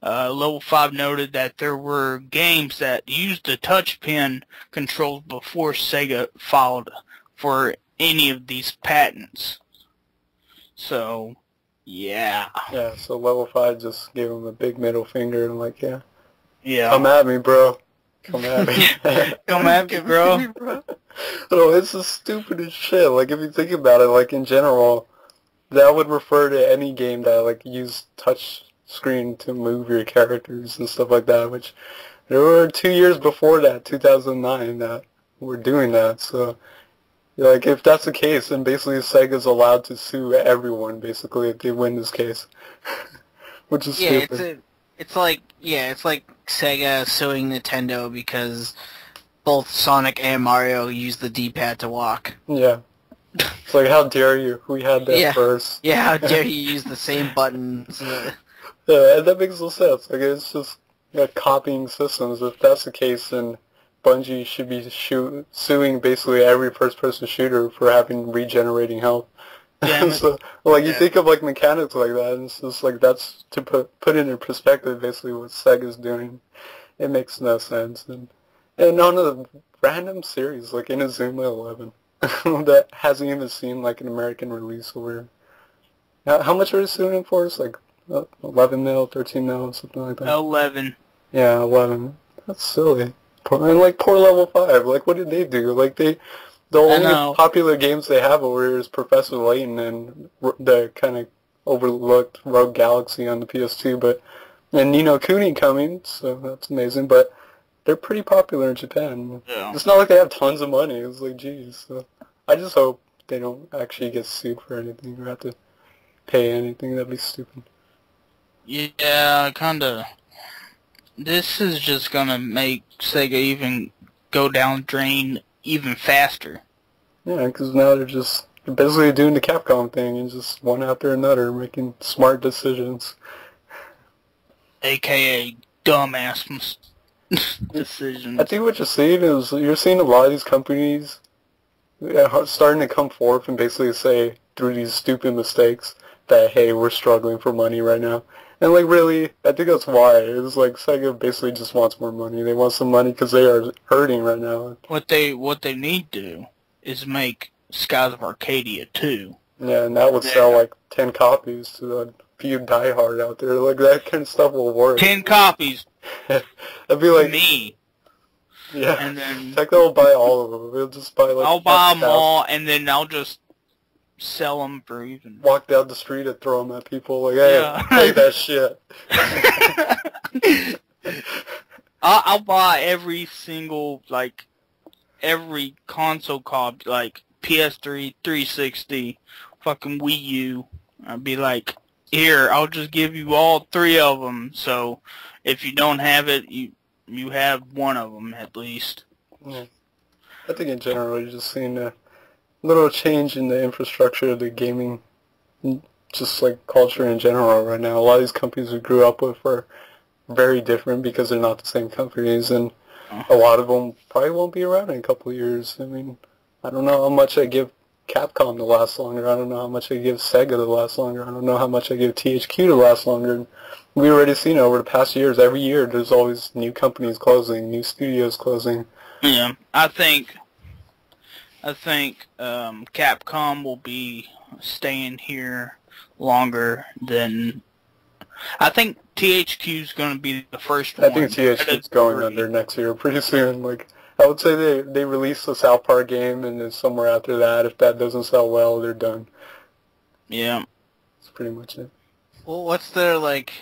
Level 5 noted that there were games that used the touch pen controls before Sega filed for any of these patents. So, yeah. Yeah, so Level 5 just gave him a big middle finger and like, yeah. Come at me, bro. Come at me. Come at me, bro. No, it's the stupidest shit. Like, if you think about it, like, in general, that would refer to any game that, like, used touch screen to move your characters and stuff like that, which there were 2 years before that, 2009, that were doing that. So, like, if that's the case, then basically Sega's allowed to sue everyone, basically, if they win this case. Which is stupid. It's like Sega suing Nintendo because both Sonic and Mario use the D-pad to walk. Yeah. It's like, how dare you? We had that first. Yeah, how dare you use the same buttons. Yeah, and that makes no sense. Like, it's just copying systems. If that's the case, then Bungie should be suing basically every first-person shooter for having regenerating health. So, like, you think of, like, mechanics like that, and it's just, like, that's to put it in perspective, basically, what Sega's doing. It makes no sense. And on a random series, like Inazuma 11, that hasn't even seen, like, an American release over... How much are they suing for? It's, like, 11 mil, 13 mil, something like that. 11. Yeah, 11. That's silly. And, like, poor Level 5. Like, what did they do? Like, the only popular games they have over here is Professor Layton and the kind of overlooked Rogue Galaxy on the PS2, and Ni no Kuni coming, so that's amazing, but they're pretty popular in Japan. Yeah. It's not like they have tons of money. It's like, geez. So I just hope they don't actually get sued for anything or have to pay anything. That'd be stupid. Yeah, kind of. this is just gonna make Sega even go down the drain even faster. Yeah, because now they're basically doing the Capcom thing and just one after another making smart decisions. AKA dumbass decisions. I think what you're seeing is you're seeing a lot of these companies starting to come forth and basically say through these stupid mistakes that, hey, we're struggling for money right now. And like really, I think that's why. It's like Sega basically just wants more money. They want some money because they are hurting right now. What they need to do is make Skies of Arcadia 2. Yeah, and that would sell like 10 copies to a few diehard out there. Like that kind of stuff will work. 10 copies. I'd be like me. Yeah. And then Techno will buy all of them. We'll just buy like. I'll buy them all, and then I'll just sell them for even. Walk down the street and throw them at people like, hey, pay that shit. I'll buy every single, like, every console copy, like PS3, 360, fucking Wii U. I'd be like, here, I'll just give you all 3 of them. So if you don't have it, you have one of them at least. Yeah. I think in general, you're just seeing a little change in the infrastructure of the gaming, just like culture in general right now. A lot of these companies we grew up with are very different because they're not the same companies, and a lot of them probably won't be around in a couple of years. I mean, I don't know how much I give Capcom to last longer. I don't know how much I give Sega to last longer. I don't know how much I give THQ to last longer. We've already seen over the past years, every year there's always new companies closing, new studios closing. Yeah, I think Capcom will be staying here longer than. I think THQ's going to be the first one. I think THQ's going under next year pretty soon. Like, I would say they release the South Park game, and then somewhere after that, if that doesn't sell well, they're done. Yeah. That's pretty much it. Well, what's their, like...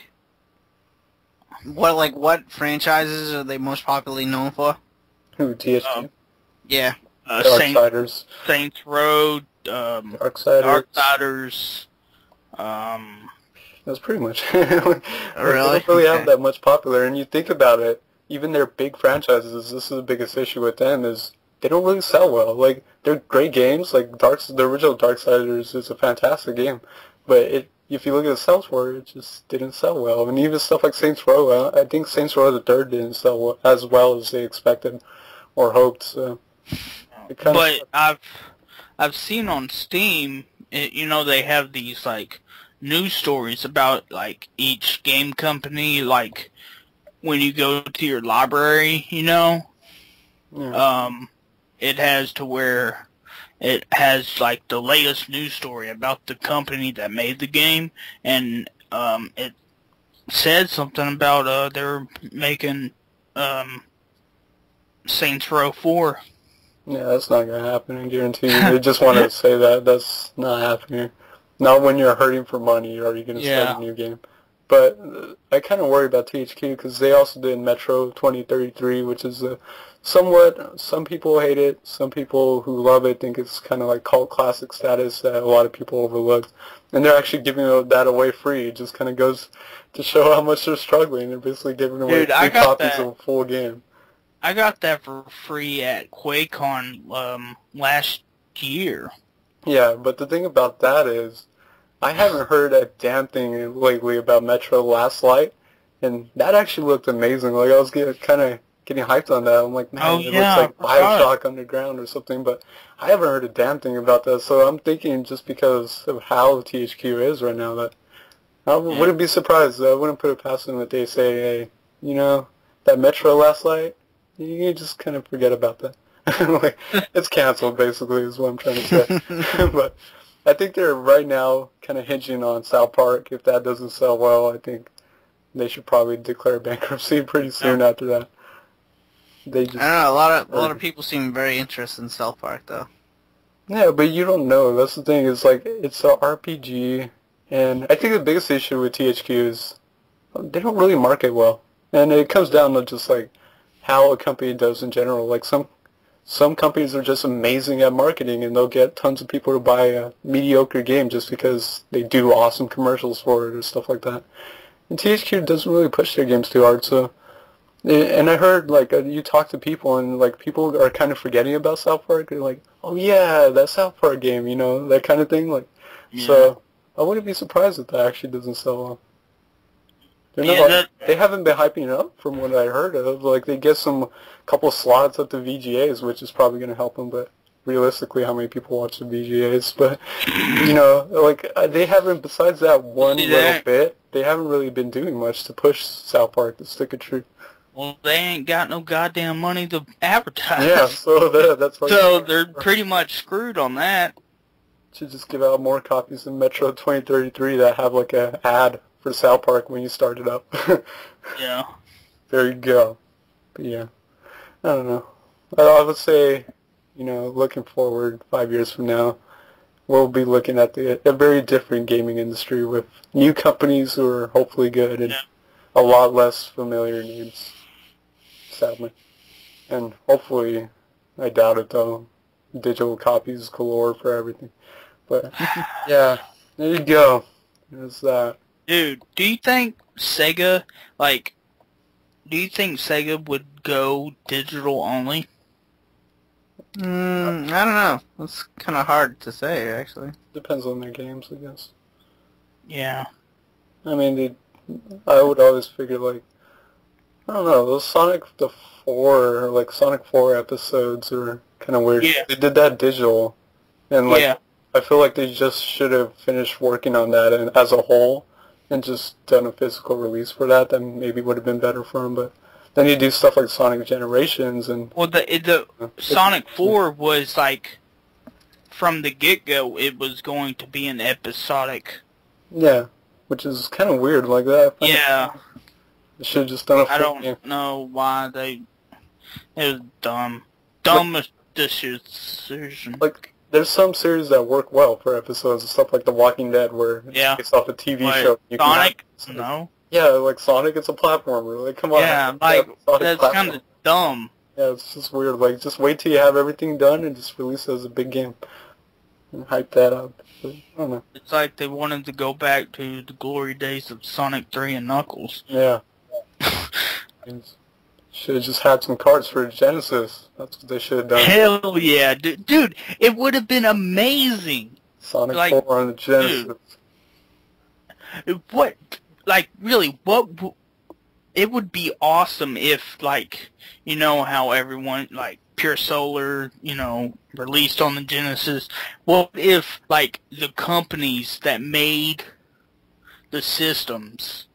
What franchises are they most popularly known for? Who, THQ? Yeah. Darksiders. Saints Row, Darksiders. That's pretty much it. Really? They don't really have that much popular, and you think about it, even their big franchises, this is the biggest issue with them, is they don't really sell well. Like, they're great games, like the original Darksiders is a fantastic game, but if you look at the sales for it, it just didn't sell well. And even stuff like Saints Row, I think Saints Row the Third didn't sell as well as they expected or hoped, so... But I've seen on Steam, they have these, like, news stories about, like, each game company, like, when you go to your library, Yeah. It has to where it has, like, the latest news story about the company that made the game, and it said something about they're making Saints Row 4. Yeah, that's not going to happen, I guarantee you. They just want to say that. That's not happening. Not when you're hurting for money or you're going to start a new game. But I kind of worry about THQ because they also did Metro 2033, which is somewhat, some people hate it. Some people who love it think it's kind of like cult classic status that a lot of people overlooked. And they're actually giving that away free. It just kind of goes to show how much they're struggling. They're basically giving away 3 copies of a full game. I got that for free at QuakeCon last year. Yeah, but the thing about that is, I haven't heard a damn thing lately about Metro Last Light, and that actually looked amazing. Like, I was kind of getting hyped on that. I'm like, man, it looks like Bioshock Underground or something, but I haven't heard a damn thing about that. So I'm thinking just because of how THQ is right now, that I wouldn't be surprised. I wouldn't put it past them if they say, hey, that Metro Last Light, you just kind of forget about that. Like, it's canceled, basically, is what I'm trying to say. But I think they're right now kind of hinging on South Park. If that doesn't sell well, I think they should probably declare bankruptcy pretty soon after that. I don't know, a lot of people seem very interested in South Park, though. Yeah, but you don't know. That's the thing. It's like, it's a RPG, and I think the biggest issue with THQ is they don't really market well. And it comes down to just, like, how a company does in general. Like, some companies are just amazing at marketing, and they'll get tons of people to buy a mediocre game just because they do awesome commercials for it or stuff like that. And THQ doesn't really push their games too hard, so And I heard, like, you talk to people, and, like, people are kind of forgetting about South Park. They're like, oh, yeah, that South Park game, you know, that kind of thing. Like, Yeah. So, I wouldn't be surprised if that actually doesn't sell well. They haven't been hyping it up from what I heard of. Like, they get some couple slots at the VGAs, which is probably going to help them, but realistically, how many people watch the VGAs? But, you know, like, they haven't, besides that one little bit, they haven't really been doing much to push South Park, to stick of truth. Well, they ain't got no goddamn money to advertise. Yeah, so that's why. So they're pretty much screwed on that. Should just give out more copies of Metro 2033 that have, like, a ad for South Park when you start it up. Yeah. There you go. But yeah, I don't know. I would say, you know, looking forward 5 years from now, we'll be looking at a very different gaming industry with new companies who are hopefully good and a lot less familiar names, sadly. And hopefully, I doubt it though, digital copies galore for everything. But yeah, there you go. There's that. Dude, do you think Sega would go digital only? I don't know. That's kind of hard to say, actually. Depends on their games, I guess. Yeah. I mean, I would always figure, like, I don't know, those Sonic 4 episodes are kind of weird. Yeah. They did that digital, and, like, I feel like they just should have finished working on that and as a whole and just done a physical release for that. Then maybe would have been better for them, but then you do stuff like Sonic Generations and... Well, the Sonic 4 was, like, from the get-go, it was going to be an episodic. Yeah, which is kind of weird like that. Yeah. They should have just done a full I don't game. know why they... It was dumb. Dumbest decision. Like, there's some series that work well for episodes and stuff like The Walking Dead where it's based off a TV show. Sonic? No. Yeah, like Sonic, it's a platformer. Like, come on. Yeah, like, that's kind of dumb. Yeah, it's just weird. Like, just wait till you have everything done and just release it as a big game. And hype that up. But, I don't know. It's like they wanted to go back to the glory days of Sonic 3 and Knuckles. Yeah. Should have just had some cards for Genesis. That's what they should have done. Hell yeah, dude! It would have been amazing. Sonic 4 on the Genesis. What? Like, really? What? It would be awesome if, like, you know how everyone, like, Pure Solar, you know, released on the Genesis. What if, like, the companies that made the systems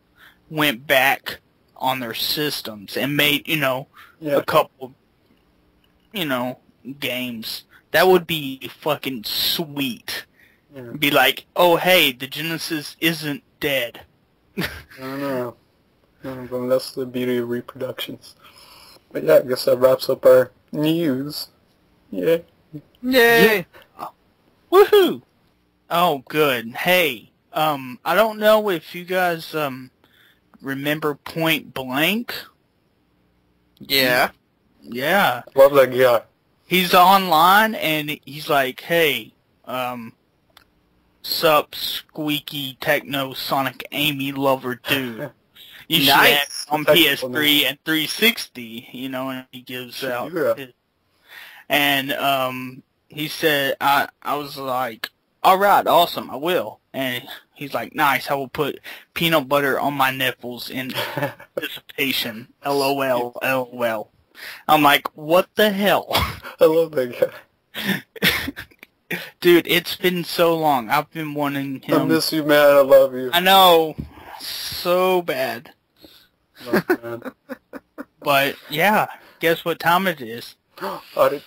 went back on their systems and made, you know, a couple, you know, games? That would be fucking sweet. Yeah. Be like, oh, hey, the Genesis isn't dead. I don't know. But that's the beauty of reproductions. But yeah, I guess that wraps up our news. Yeah. Yay! Woohoo! Oh, good. Hey, I don't know if you guys, remember Point Blank? Yeah. Yeah. Love that guy. He's online, and he's like, hey, sup, Squeaky Techno Sonic Amy Lover dude. You should have it on PS3 and 360, you know, and he gives out his. And he said, I was like, alright, awesome, I will. And he's like, nice, I will put peanut butter on my nipples in anticipation. LOL, LOL. I'm like, what the hell? I love that guy. Dude, it's been so long. I've been wanting him. I miss you, man. I love you. I know. So bad. But, yeah. Guess what time it is? I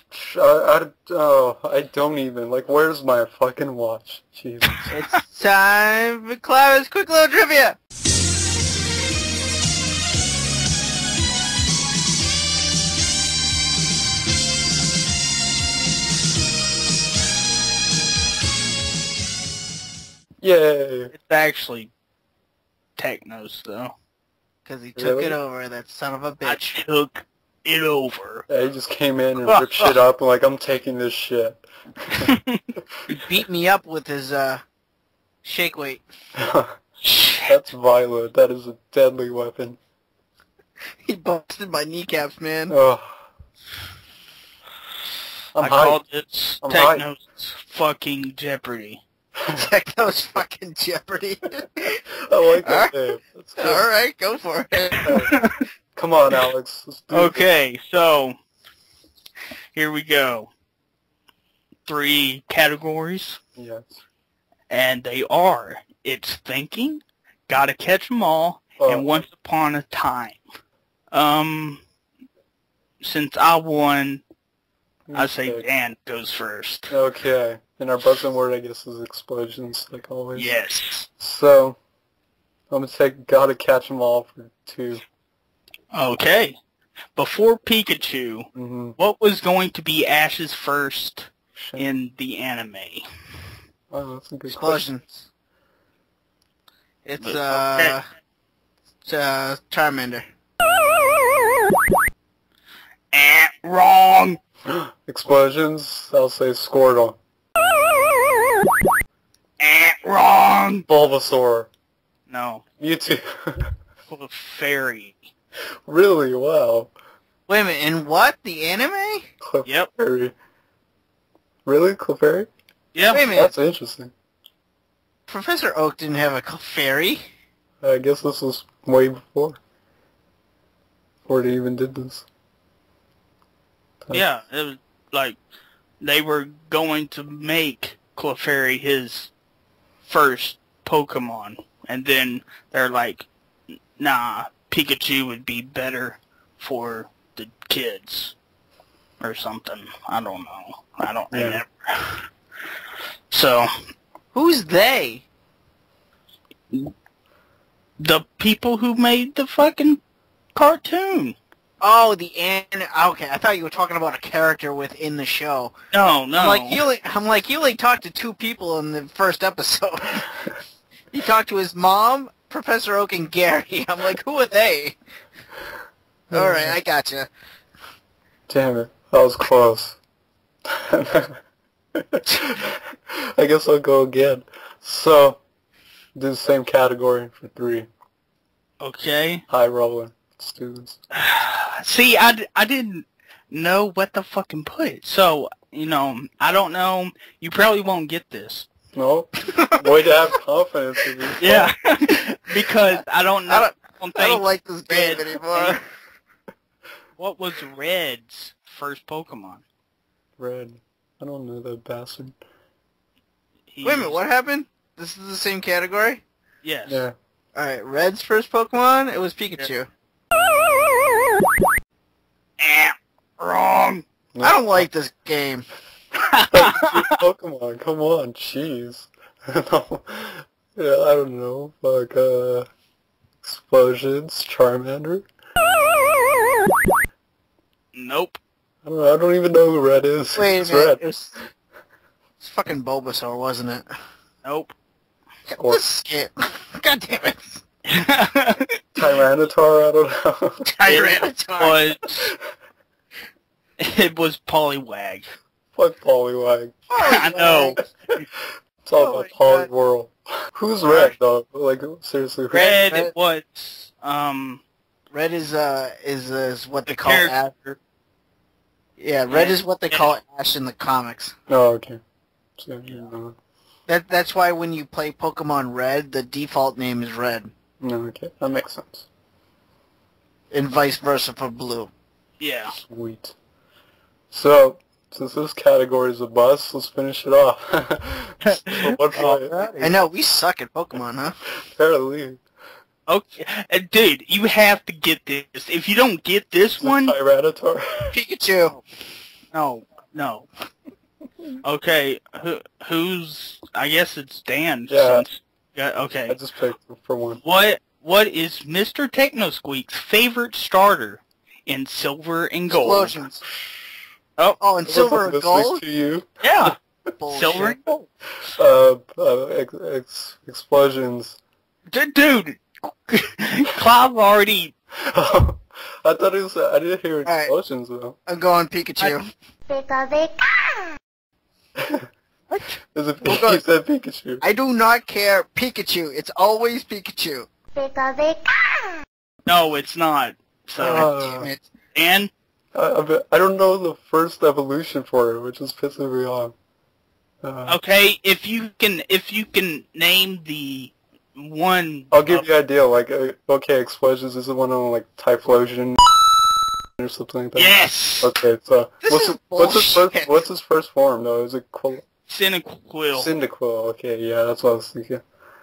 don't even. Like, where's my fucking watch? Jesus. It's time for Clara's Quick Little Trivia! Yay! It's actually Techno's, though. Because he took it over, that son of a bitch. I took it over. Yeah, he just came in and ripped shit up and like, I'm taking this shit. He beat me up with his, shake weight. That's violent. That is a deadly weapon. He busted my kneecaps, man. Oh. I called this I'm Techno's fucking Jeopardy. Techno's fucking Jeopardy. I like that name. That's good. Alright, go for it. Come on, Alex. Let's do Okay, so here we go. 3 categories, this. Yes. and they are It's Thinking, Gotta Catch 'Em All, and Once Upon a Time. Since I won, I say Dan goes first. Okay. And our buzzing word, I guess, is explosions, like always. Yes. So, I'm going to take Gotta Catch 'Em All for 2. Okay. Before Pikachu, Mm-hmm. what was going to be Ash's first in the anime? Oh, that's a good question. Explosions. It's, Okay. Charmander. Wrong. Explosions, I'll say Squirtle. Wrong. Bulbasaur. No. Mewtwo. Fairy. Really? Wow. Wait a minute, in what? The anime? Yep. Clefairy. Really? Clefairy? Yep. Wait a minute, That's interesting. Professor Oak didn't have a fairy. I guess this was way before. Before they even did this. Yeah, it was like they were going to make Clefairy his first Pokemon, and then they're like, nah, Pikachu would be better for the kids, or something. I don't know. I don't remember. So, Who's they? the people who made the fucking cartoon. Oh, okay, I thought you were talking about a character within the show. No. I'm like, you only talked to 2 people in the first episode. You talked to his mom, Professor Oak, and Gary. I'm like, who are they? Alright, I gotcha. Damn it. That was close. I guess I'll go again. So, do the same category for 3. Okay. High roller students. See, I didn't know what to fucking put. So, I don't know. You probably won't get this. No? Way to have confidence in me. Yeah. Because I don't know. I don't like this game Red- anymore. What was Red's first Pokemon? Red. I don't know that bastard. Wait a minute, what happened? This is the same category? Yes. Yeah. Alright, Red's first Pokemon, it was Pikachu. Wrong. No. I don't like this game. Pokemon, come on, jeez. No. Yeah, I don't know. Fuck, Explosions, Charmander. Nope. I don't know, I don't even know who Red is. Wait a It's minute, Red. it's fucking Bulbasaur, wasn't it? Nope. This game. God damn it. Tyranitar, I don't know. Tyranitar. It was Poliwag. Fuck Poliwag. I know. It's all about Poliwhirl. Who's Red, though? Like, seriously, who? Red Red- was Red is what they the call Ash. character. Yeah, Red is what they call Ash in the comics. Oh, okay. So, you know. That's why when you play Pokemon Red, the default name is Red, No, okay. That makes sense. and vice versa for Blue. Yeah. Sweet. So, since this category is a bust, let's finish it off. So what point? I know, we suck at Pokemon, huh? Apparently. Okay, dude, you have to get this. If you don't get this one, Tyranitar. Pikachu. no. Okay, who's? I guess it's Dan. Yeah. Okay. I just picked for one. What is Mr. TechnoSqueek's favorite starter in Silver and Gold? Explosions. Oh, And Silver and Listening Gold? to you. yeah. Bullshit. Silver and Gold. Explosions. Dude, Clive already. I thought it was. I didn't hear Alright. explosions though. I'm going Pikachu. Is it? We'll go- You said Pikachu. I do not care. Pikachu. It's always Pikachu. No, it's not. So, Damn it. and I don't know the first evolution for it, which is pissing me off. okay, if you can name the one. I'll give you an idea. Like, okay, explosions is the one on like Typhlosion or something like that. Yes. Okay, so This what's his first form though? Is it Cyndaquil. Cyndaquil? Okay, yeah, that's what I was thinking.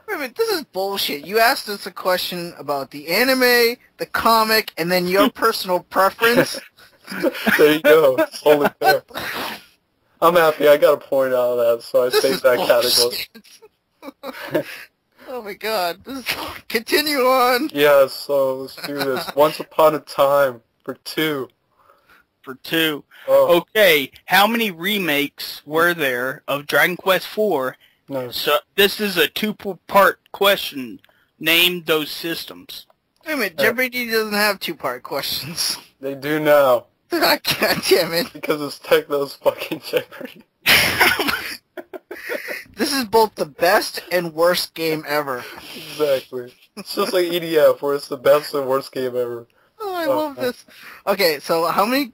Wait a minute, this is bullshit. You asked us a question about the anime, the comic, and then your personal preference. There you go. It's totally fair. I'm happy. I got a point out of that, so I This saved is that category. bullshit. Oh my god. Continue on. Yeah, so let's do this. Once upon a time for 2. For 2. Oh, Okay, how many remakes were there of Dragon Quest IV? no. So this is a 2-part question. Name those systems. Wait a minute, Jeopardy doesn't have 2-part questions. They do now. God damn it. Because it's Techno's fucking Jeopardy. This is both the best and worst game ever. Exactly. It's just like EDF, where it's the best and worst game ever. Oh, I love this. Okay, so how many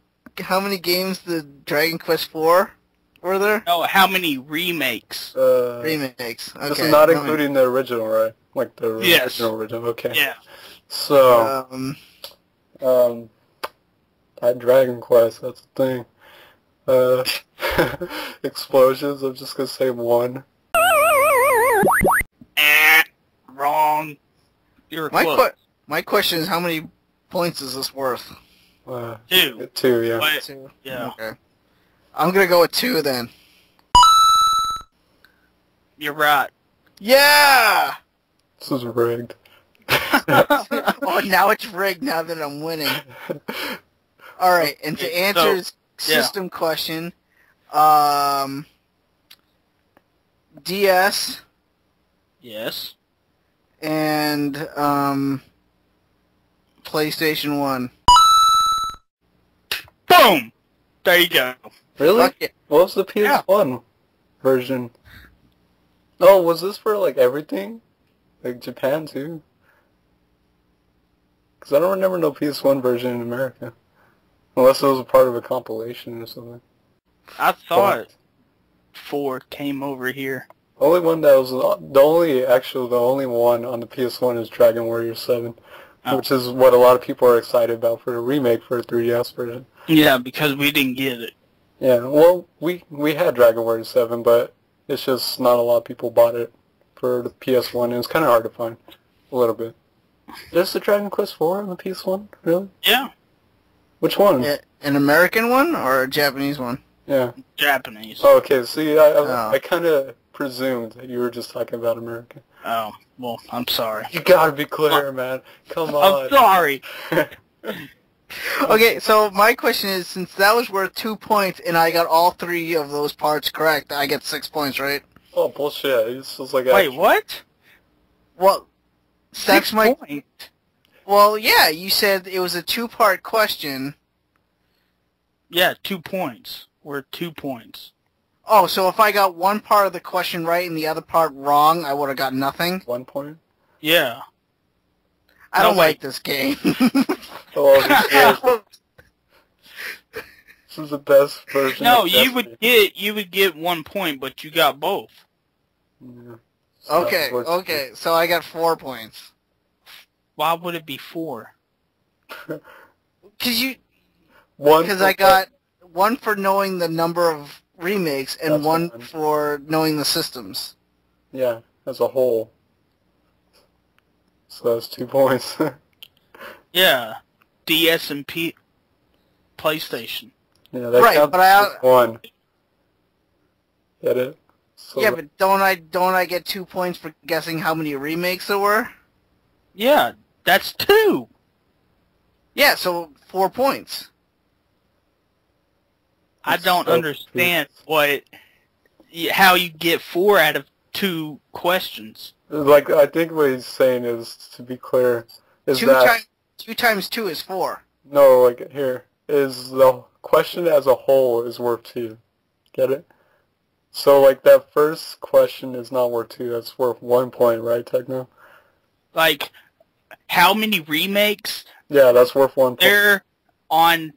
games did Dragon Quest IV were there? No, how many remakes? Remakes. Okay. This is not including the original, right? Like the Yes. original. Okay. Yeah. So, that Dragon Quest, that's the thing. Explosions, I'm just gonna say 1. Wrong. You're close. My question is, how many points is this worth? 2. 2, yeah. But, 2. yeah. Okay. I'm gonna go with 2 then. You're right. Yeah! This is rigged. Oh, now it's rigged now that I'm winning. Alright, and to answer this system question, DS Yes. and PlayStation 1. Boom! There you go. Really? Fuck it. What was the PS1 version? Oh, was this for, like, everything? Like, Japan, too? Because I don't remember no PS1 version in America. Unless it was a part of a compilation or something. I thought 4 came over here. Only one that was, the only one on the PS1 is Dragon Warrior 7. Oh. Which is what a lot of people are excited about for the remake for the 3DS version. Yeah, because we didn't get it. Yeah, well, we had Dragon Warrior 7, but it's just not a lot of people bought it for the PS1, and it's kind of hard to find. A little bit. There's the Dragon Quest IV on the PS1? Really? Yeah. Which one? An American one or a Japanese one? Yeah. Japanese. Oh, okay, see, I kind of presumed that you were just talking about American. Oh, well, I'm sorry. You gotta be clear, man. Come on. I'm sorry. Okay, so my question is, since that was worth 2 points and I got all 3 of those parts correct, I get 6 points, right? Oh, bullshit. It's just like... Wait, what? Well, that's 6 my... points? Well, yeah, you said it was a 2-part question. Yeah, 2 points. We're 2 points. Oh, so if I got one part of the question right and the other part wrong, I would have got nothing? 1 point? Yeah. I don't No, like this game. Oh, this is the best version No, of you Destiny. would get 1 point, but you got both. Yeah. Okay, So, okay, so I got 4 points. Why would it be 4? Because I got 1 for knowing the number of remakes and That's 1 fine. for knowing the systems. Yeah, as a whole. So that's 2 points. Yeah. DS and PlayStation. Yeah, that Right, counts but as 1. Get it? So Yeah, but don't I get 2 points for guessing how many remakes there were? Yeah, that's 2. Yeah, so 4 points. I don't understand how you get 4 out of 2 questions. Like, I think what he's saying is, to be clear, is 2 times 2 is 4. No, like, here, is the question as a whole is worth 2. Get it? So, like, that first question is not worth 2. That's worth 1 point, right, Techno? Like, how many remakes Yeah, that's worth 1 point. There on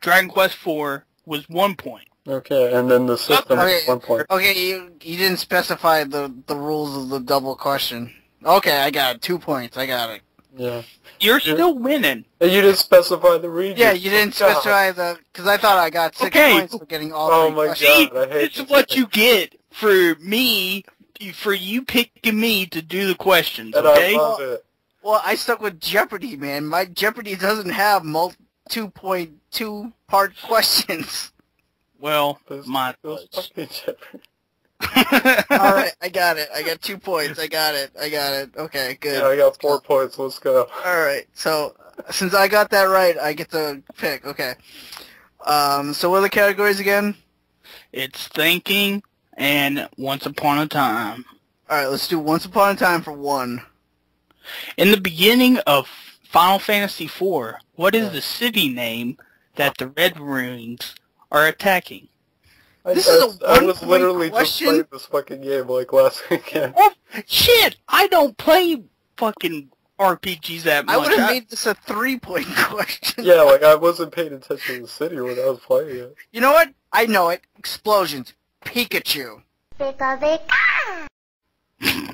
Dragon Quest IV was 1 point. Okay, and then the system Okay, is 1 point. Okay, you didn't specify the rules of the double question. Okay, I got it. 2 points. I got it. Yeah. You're still winning. And you didn't specify the region. Yeah, you didn't specify because I thought I got 6 points for getting all three my questions. God, I hate This is what you get for you picking me to do the questions, And okay? I love it. Well, I stuck with Jeopardy, man. My Jeopardy doesn't have 2.2 part questions. Well, Those- mine those was. fucking Jeopardy. All right, I got it. I got 2 points. I got it. Okay, good. Yeah, I got 4 points. Let's go. All right, so since I got that right, I get to pick. Okay. So what are the categories again? It's thinking and Once Upon a Time. All right, let's do Once Upon a Time for 1. In the beginning of Final Fantasy IV, what is the city name that the Red Rings are attacking? This is a I was 1 point literally question? just playing this fucking game like last weekend. Oh, shit! I don't play fucking RPGs that much. I would have made this a 3-point question. Yeah, like I wasn't paying attention to the city when I was playing it. You know what? I know it. Explosions. Pikachu.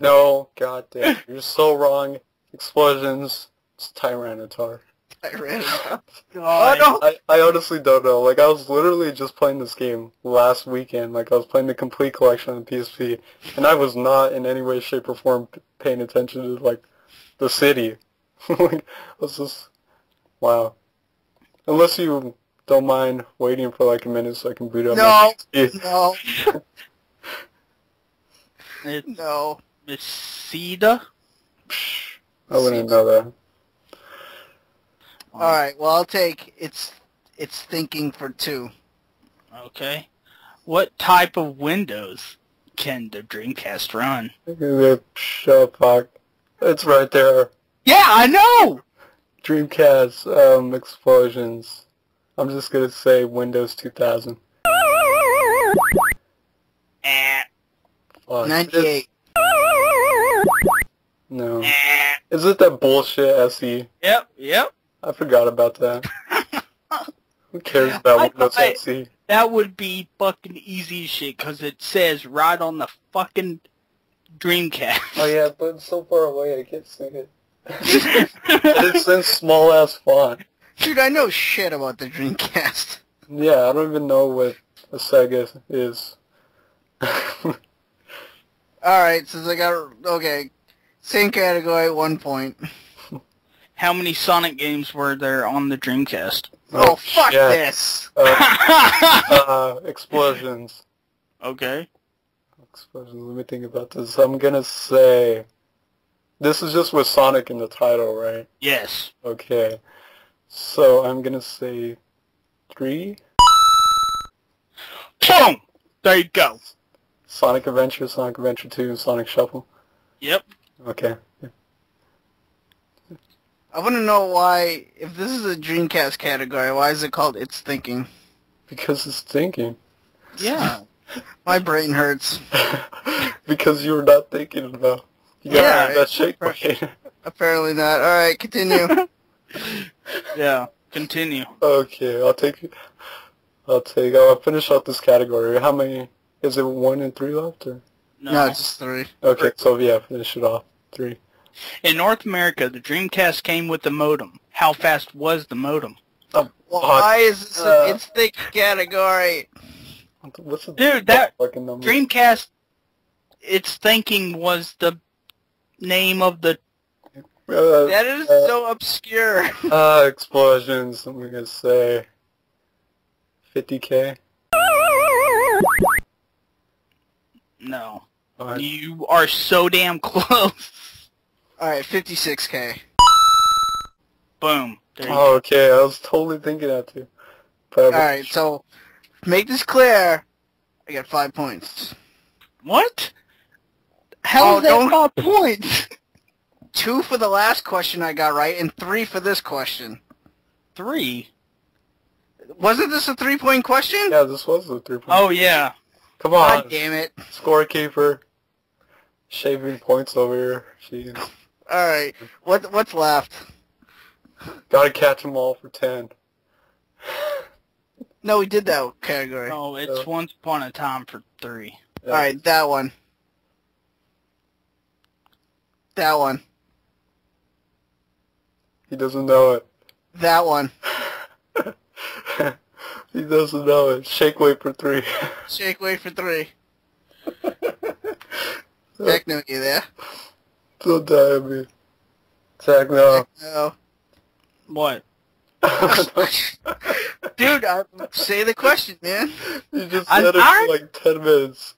No, goddamn, you're so wrong. Explosions. It's Tyranitar. Oh God. no! I honestly don't know. Like, I was literally just playing this game last weekend. Like, I was playing the complete collection on the PSP, and I was not in any way, shape, or form paying attention to, like, the city. Like, I was just... Wow. Unless you don't mind waiting for, like, a minute so I can boot up my PSP. No. It's No. Misida? I wouldn't know that. All right. Well, I'll take it's thinking for 2. Okay. What type of Windows can the Dreamcast run? Shut fuck. It's right there. Yeah, I know! Dreamcast, explosions. I'm just gonna say Windows 2000. Fuck. 98. No. Eh. Is it that bullshit SE? Yep. I forgot about that. Who cares about I Windows thought- SE? That would be fucking easy as shit, because it says right on the fucking Dreamcast. Oh yeah, but it's so far away I can't see it. And it's in small ass font. Dude, I know shit about the Dreamcast. Yeah, I don't even know what a Sega is. All right, since I got okay, same category, 1 point. How many Sonic games were there on the Dreamcast? Oh, fuck shit. this! Explosions. Okay. Explosions. Let me think about this. I'm gonna say... This is just with Sonic in the title, right? Yes. Okay. So I'm gonna say 3. Boom! There you go. Sonic Adventure, Sonic Adventure 2, and Sonic Shuffle. Yep. Okay. I want to know why, if this is a Dreamcast category, why is it called It's Thinking? Because it's thinking. Yeah. My brain hurts. Because you were not thinking about... You got Yeah, that shake brain. Apparently not. All right, continue. Yeah. Continue. Okay, I'll finish out this category. How many... Is it 1 and 3 left, or...? No, just 3. Okay, so yeah, finish it off. 3. In North America, the Dreamcast came with the modem. How fast was the modem? Well, why is this a It's Thinking category? What's the Dude, that fucking number? Dreamcast, its thinking was the name of the... That is so obscure. Explosions, I'm gonna say 50K. No. Alright. You are so damn close. All right, 56K. Boom. There you Oh, okay, I was totally thinking that too. All right, so make this clear. I got 5 points. go. What? How Oh, is that don't- 5 points? 2 for the last question I got right, and 3 for this question. 3? Wasn't this a 3-point question? Yeah, this was the 3 point. Oh, yeah. Come on, God damn it. scorekeeper. Shaving points over here. Jeez. All right, what's left? Gotta catch them all for 10. No, we did that category. No, it's Once Upon a Time for 3. Yeah. Alright, that one. That one. He doesn't know it. That one. He doesn't know it. Shake Weight for 3. Shake Weight for 3. Techno, you there? Don't die on me. Techno. No. What? Dude, say the question, man. You just said it for like 10 minutes.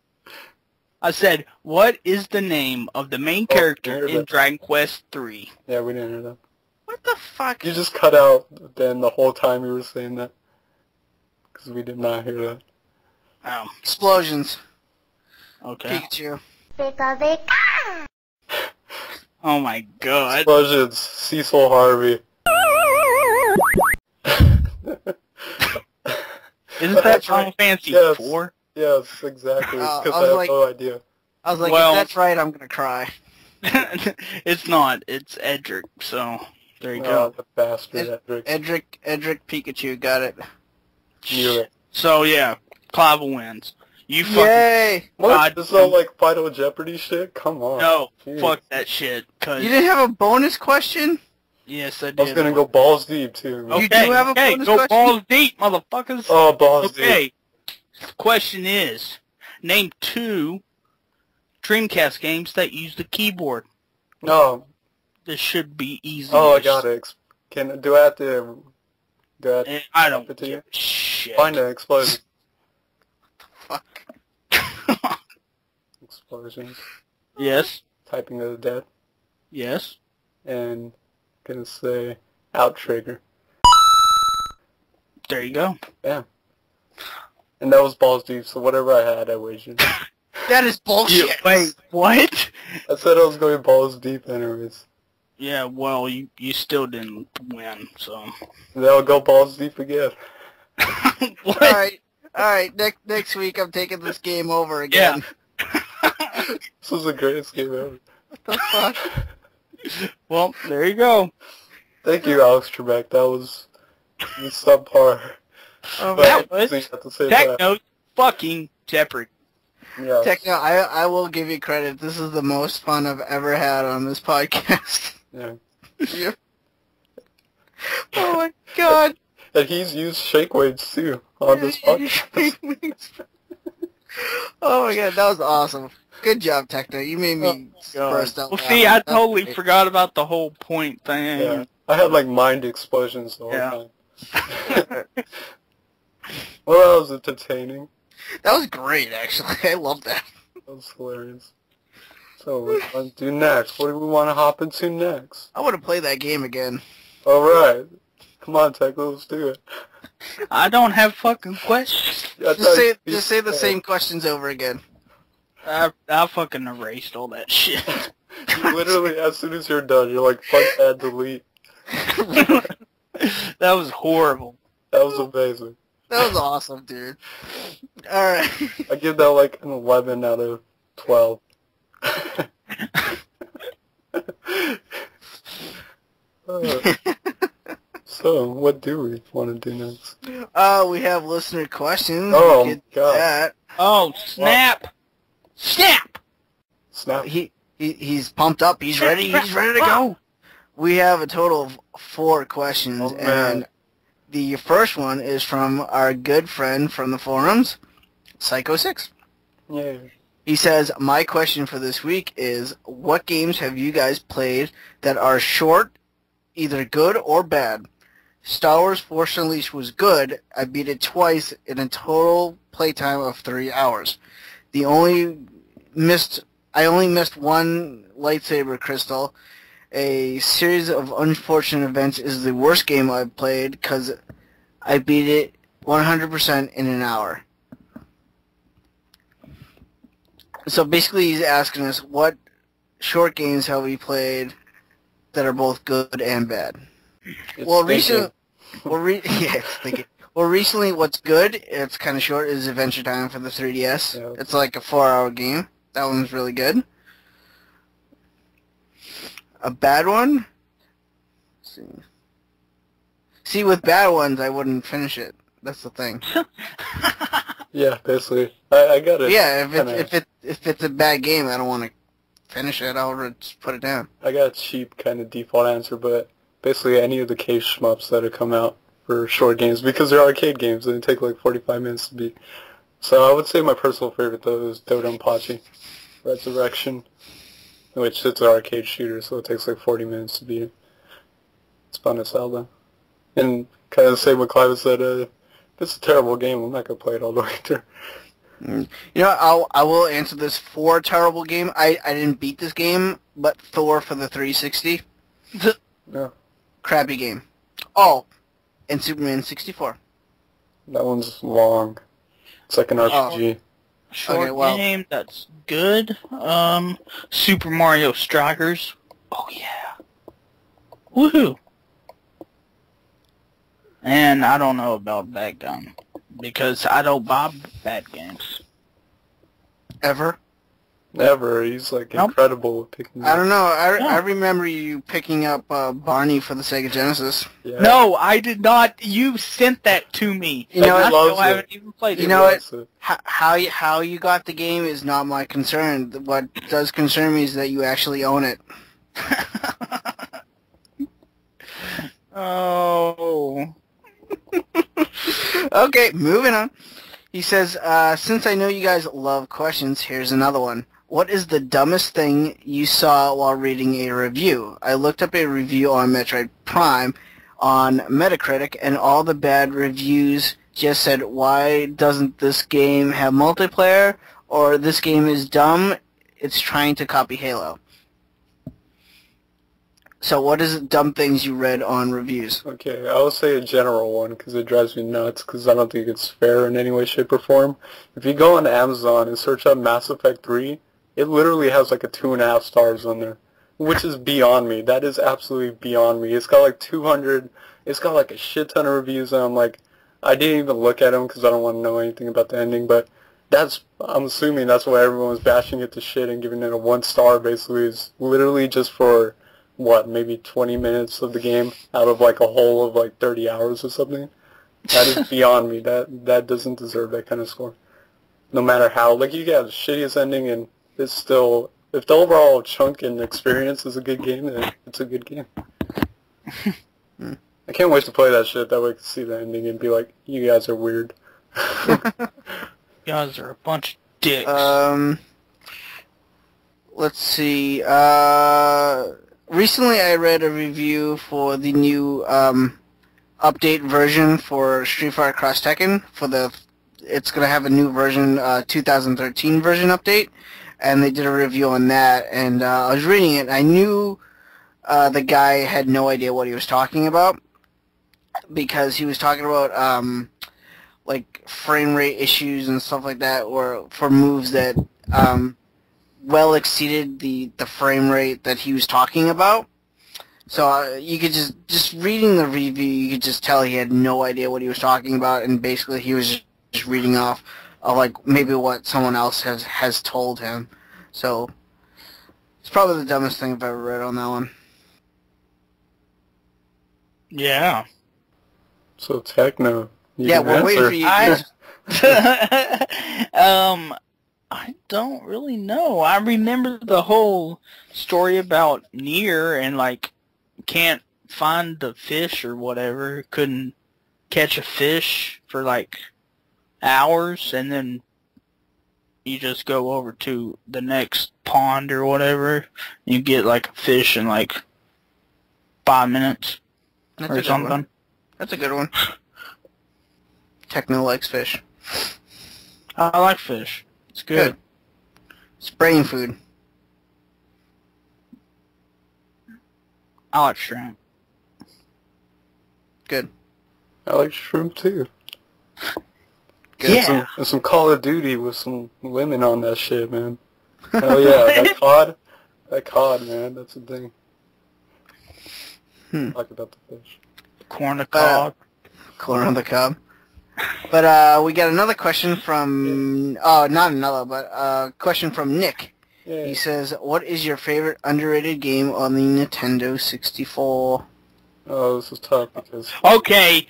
I said, what is the name of the main character in Dragon Quest 3? Yeah, we didn't hear that. What the fuck? You just cut out then the whole time you were saying that. Because we did not hear that. Oh, Explosions. okay. Pikachu. Oh my god. Explosions. Cecil Harvey. Isn't that Final Fantasy Yes. 4? Yes, exactly. I Because was I have like- no idea. I was like, Well- if that's right, I'm gonna cry. It's not. It's Edric, so there you Oh, go. the bastard, Edric. Edric Pikachu, got it. Knew it. So yeah, Clive wins. You fucking... Yay! What? God. This is all like Final Jeopardy shit? Come on. No, Jeez. fuck that shit. Cause You didn't have a bonus question? yes, I did. I was gonna go balls deep too. Okay, You do have a okay, bonus go question? balls deep, motherfuckers. Oh, balls deep. Okay. Question is, name 2 Dreamcast games that use the keyboard. No. This should be easy. Oh, I got it. Do I have to... I don't it to you? give a shit. Find an explosion. Fuck. Explosions. Yes, Typing of the dead. yes. And gonna say out trigger. There you go. Yeah. And that was balls deep, so whatever I had, I wagered. That is bullshit. Wait, what? I said I was going balls deep anyways. Yeah, well, you still didn't win, so. And then I'll go balls deep again. What? Alright, next week I'm taking this game over again. This was the greatest game ever. What the fuck? Well, there you go. Thank you, Alex Trebek. That was subpar. Oh, But that was amazing at the same time. Techno fucking Jeopardy. Yeah. Techno, I will give you credit. This is the most fun I've ever had on this podcast. Yeah. Yeah. Oh my god. And he's used shake weights too on this podcast. Oh my god, that was awesome. Good job, Techno. You made me burst out. Well, see, I totally forgot about the whole point thing. Yeah. I had like mind explosions the whole Yeah. time. Well, that was entertaining. That was great, actually. I love that. That was hilarious. So what do we want to do next? What do we want to hop into next? I want to play that game again. Alright. Come on, Techno, let's do it. I don't have fucking questions. Just say the same questions over again. I fucking erased all that shit. You literally, as soon as you're done, you're like, fuck that, delete. That was horrible. That was amazing. That was awesome, dude. Alright. I give that like an 11 out of 12. So, what do we want to do next? We have listener questions. Oh, We get God. that. Oh, snap! Snap! Snap. He's pumped up. He's ready. He's ready to go. We have a total of 4 questions, Oh, man. and the first one is from our good friend from the forums, Psycho6. Yeah. He says, my question for this week is, what games have you guys played that are short, either good or bad? Star Wars Force Unleashed was good. I beat it twice in a total playtime of 3 hours. I only missed one lightsaber crystal. A series of unfortunate events is the worst game I've played because I beat it 100% in an hour. So basically he's asking us what short games have we played that are both good and bad. Recently, recently what's good, it's kind of short, is Adventure Time for the 3DS. Yeah. It's like a 4-hour game. That one's really good. A bad one? Let's see. See, with bad ones, I wouldn't finish it. That's the thing. Yeah, basically. I got it. Yeah, if it's a bad game, I don't want to finish it. I'll just put it down. I got a cheap kind of default answer, but basically any of the cave shmups that have come out for short games, because they're arcade games and they take like 45 minutes to beat. So I would say my personal favorite though is Dodonpachi Resurrection, which it's an arcade shooter, so it takes like 40 minutes to beat it. It's fun as hell though. And kind of the same what Clive said, if it's a terrible game, I'm not going to play it all the way through. You know, I will answer this for a terrible game. I didn't beat this game, but Thor for the 360. No. Crappy game. Oh, and Superman 64. That one's long. It's like an RPG. Short game that's good. Super Mario Strikers. Oh yeah. Woohoo. And I don't know about that gun because I don't buy bad games. Ever? Never. He's like incredible with picking I don't know. I remember you picking up Barney for the Sega Genesis. Yeah. No, I did not. You sent that to me. You know, I I haven't even played it. You know what? How you got the game is not my concern. What does concern me is that you actually own it. Oh. Okay, moving on. He says, since I know you guys love questions, here's another one. What is the dumbest thing you saw while reading a review? I looked up a review on Metroid Prime on Metacritic, and all the bad reviews just said, why doesn't this game have multiplayer? Or this game is dumb, it's trying to copy Halo. So what is dumb things you read on reviews? Okay, I will say a general one because it drives me nuts because I don't think it's fair in any way, shape, or form. If you go on Amazon and search up Mass Effect 3, it literally has like a 2.5 stars on there, which is beyond me. That is absolutely beyond me. It's got like 200, it's got like a shit ton of reviews, and I'm like, I didn't even look at them because I don't want to know anything about the ending, but I'm assuming that's why everyone was bashing it to shit and giving it a 1 star basically is literally just for what, maybe 20 minutes of the game out of like a whole of like 30 hours or something. That is beyond me. That doesn't deserve that kind of score. No matter how, like you got the shittiest ending and it's still, if the overall chunk and experience is a good game, then it's a good game. I can't wait to play that shit, that way I can see the ending and be like, you guys are weird. You guys are a bunch of dicks. Let's see, recently I read a review for the new update version for Street Fighter Cross Tekken. It's going to have a new version, 2013 version update, and they did a review on that, and I was reading it, and I knew the guy had no idea what he was talking about, because he was talking about like frame rate issues and stuff like that, or for moves that well exceeded the frame rate that he was talking about. So you could just reading the review, you could just tell he had no idea what he was talking about, and basically he was just reading off of like maybe what someone else has told him. So it's probably the dumbest thing I've ever read on that one. Yeah. So Techno, yeah, we're waiting for you. I don't really know. I remember the whole story about Nier and like can't find the fish or whatever. Couldn't catch a fish for like hours, and then you just go over to the next pond or whatever. You get like a fish in like 5 minutes or something. That's a good one. Techno likes fish. I like fish. It's good. It's brain food. I like shrimp. Good. I like shrimp too. Good. Yeah. And some Call of Duty with some women on that shit, man. Hell yeah, that cod, man, that's the thing. Talk about the fish. Corn on the cob. Corn on the cob. But we got another question from, not another, but a question from Nick. Yeah. He says, what is your favorite underrated game on the Nintendo 64? Oh, this is tough because... Okay.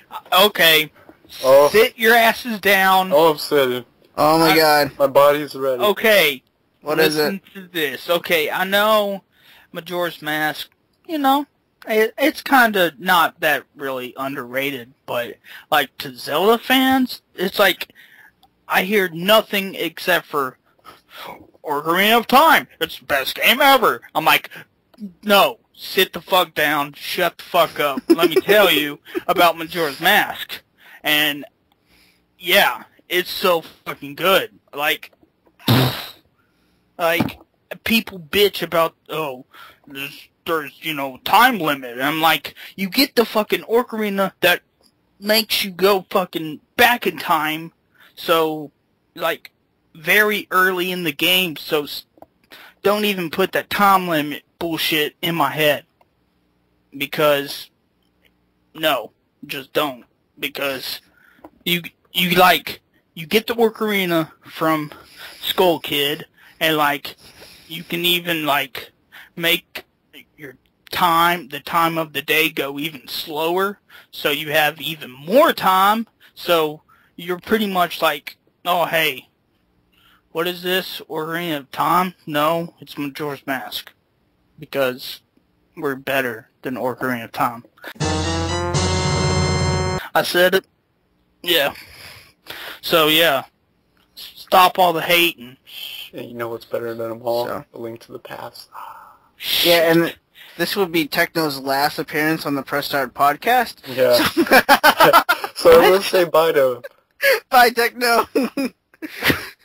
Oh. Sit your asses down. Oh, I'm sitting. Oh my god. My body's ready. Okay. What is it? Listen to this. Okay, I know Majora's Mask, it's kind of not that really underrated, but, like, to Zelda fans, it's like, I hear nothing except for Ocarina of Time. It's the best game ever. I'm like, no, sit the fuck down, shut the fuck up. Let me tell you about Majora's Mask. And, yeah, it's so fucking good. Like, people bitch about, there's, time limit. And I'm like, you get the fucking Ocarina that makes you go fucking back in time, so, like, very early in the game, so don't even put that time limit bullshit in my head. Because, no, just don't. Because you get the Ocarina from Skull Kid, and, like, you can even, like, make your the time of the day go even slower, so you have even more time, so you're pretty much like, oh, hey, what is this, Ocarina of Time? No, it's Majora's Mask, because we're better than Ocarina of Time. I said it. Yeah. So, yeah. Stop all the hating. And you know what's better than them all? So. A Link to the Past. Yeah, and this would be Techno's last appearance on the Press Start podcast. Yeah. So I'm going to say bye to him. Bye, Techno.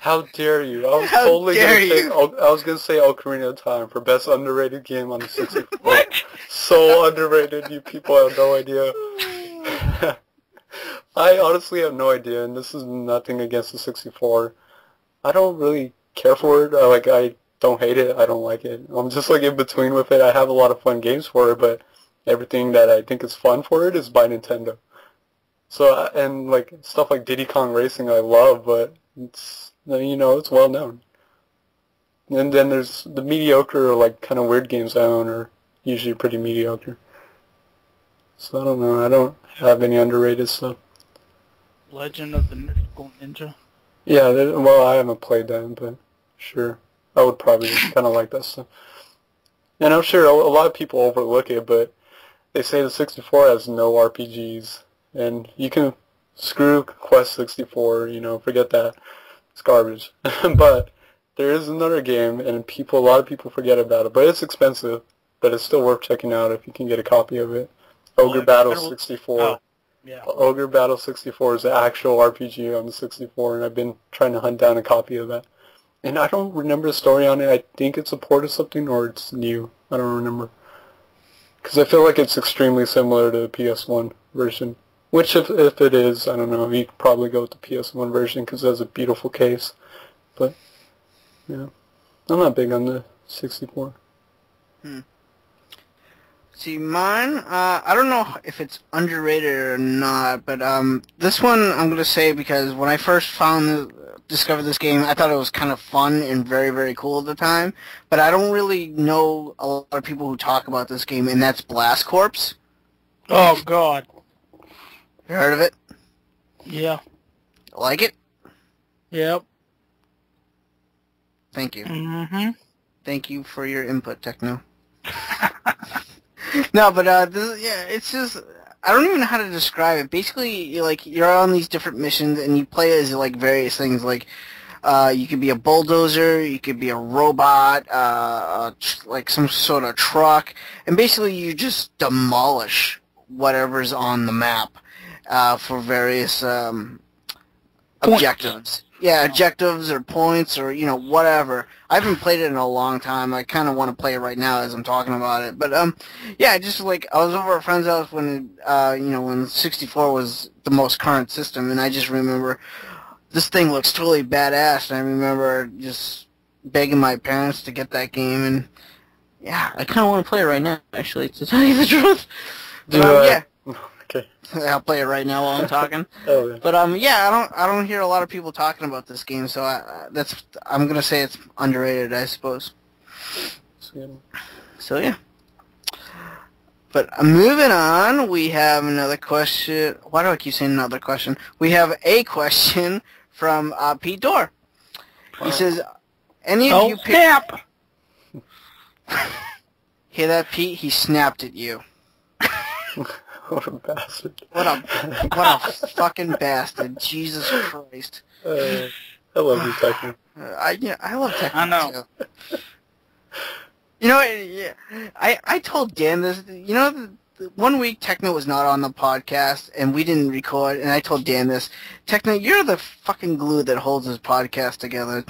How dare you? I was How totally dare going to say, you. I was going to say Ocarina of Time for best underrated game on the 64. So underrated, you people have no idea. I honestly have no idea, and this is nothing against the 64. I don't really care for it. I don't hate it. I don't like it. I'm just like in between with it. I have a lot of fun games for it, but everything that I think is fun for it is by Nintendo. So, and like stuff like Diddy Kong Racing I love, but it's, it's well known. And then there's the mediocre or like kind of weird games I own are usually pretty mediocre. So I don't know. I don't have any underrated stuff. Legend of the Mystical Ninja. Yeah, well, I haven't played that, but sure. I would probably kind of like that stuff. And I'm sure a lot of people overlook it, but they say the 64 has no RPGs. And you can screw Quest 64, forget that. It's garbage. But there is another game, and a lot of people forget about it. But it's expensive, but it's still worth checking out if you can get a copy of it. Ogre Battle 64. Oh, yeah. Ogre Battle 64 is the actual RPG on the 64, and I've been trying to hunt down a copy of that. And I don't remember the story on it. I think it's a port of something, or it's new. I don't remember. Because I feel like it's extremely similar to the PS1 version. Which, if it is, I don't know, you could probably go with the PS1 version because it has a beautiful case. But, yeah. I'm not big on the 64. See, mine, I don't know if it's underrated or not, but this one I'm going to say because when I first discovered this game, I thought it was kind of fun and very, very cool at the time, but I don't really know a lot of people who talk about this game, and that's Blast Corps. Oh, God. You heard of it? Yeah. Like it? Yep. Thank you. Mm-hmm. Thank you for your input, Techno. No, but it's just I don't even know how to describe it. Basically, you're on these different missions and you play as like various things. Like you could be a bulldozer, you could be a robot, like some sort of truck, and basically you just demolish whatever's on the map for various objectives. Yeah, objectives or points or, whatever. I haven't played it in a long time. I kind of want to play it right now as I'm talking about it. But, yeah, just like, I was over at a friend's house when, when 64 was the most current system, and I just remember this thing looks totally badass, and I remember just begging my parents to get that game, and, yeah, I kind of want to play it right now, actually, to tell you the truth. But, yeah. Okay. I'll play it right now while I'm talking. Oh, yeah. But yeah, I don't hear a lot of people talking about this game, so I'm gonna say it's underrated, I suppose. So yeah. But moving on, we have another question. Why do I keep saying another question? We have a question from Pete Dorr. He says, any of you pick... snap! Hear that, Pete? He snapped at you. What a bastard. What a fucking bastard. Jesus Christ. I love you, Techno. I love Techno. I know. Too. You know, I told Dan this. You know, one week Techno was not on the podcast, and we didn't record, and I told Dan this. Techno, you're the fucking glue that holds this podcast together.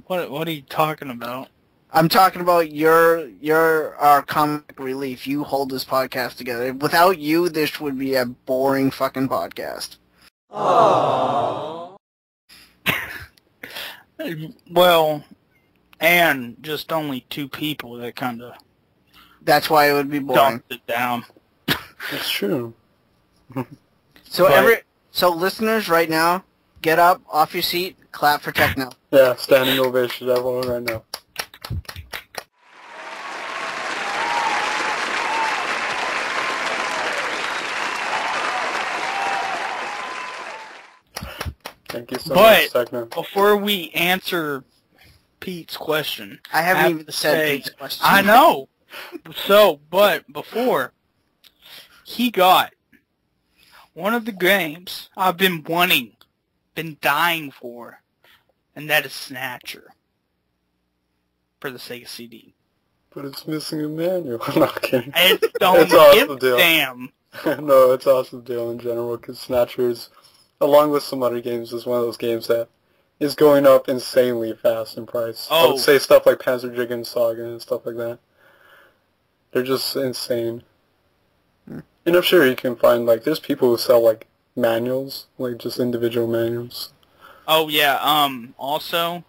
What are you talking about? I'm talking about you're our comic relief. You hold this podcast together. Without you, this would be a boring fucking podcast. Aww. Well, and just only two people that kind of... That's why it would be boring. Dumped it down. It's true. So listeners, right now, get up off your seat, clap for Techno. Yeah, standing ovation, everyone right now. Thank you so much, Techno. Before we answer Pete's question, I haven't even said Pete's question. I know. But before, he got one of the games I've been dying for, and that is Snatcher for the Sega CD. But it's missing a manual. I'm not kidding. And don't it's awesome give a damn. No, it's awesome deal in general, because Snatcher's, along with some other games, is one of those games that is going up insanely fast in price. I would say stuff like Panzer Dragoon Saga and stuff like that. They're just insane. And I'm sure you can find, like, there's people who sell, like, manuals, like, just individual manuals. Oh, yeah, also,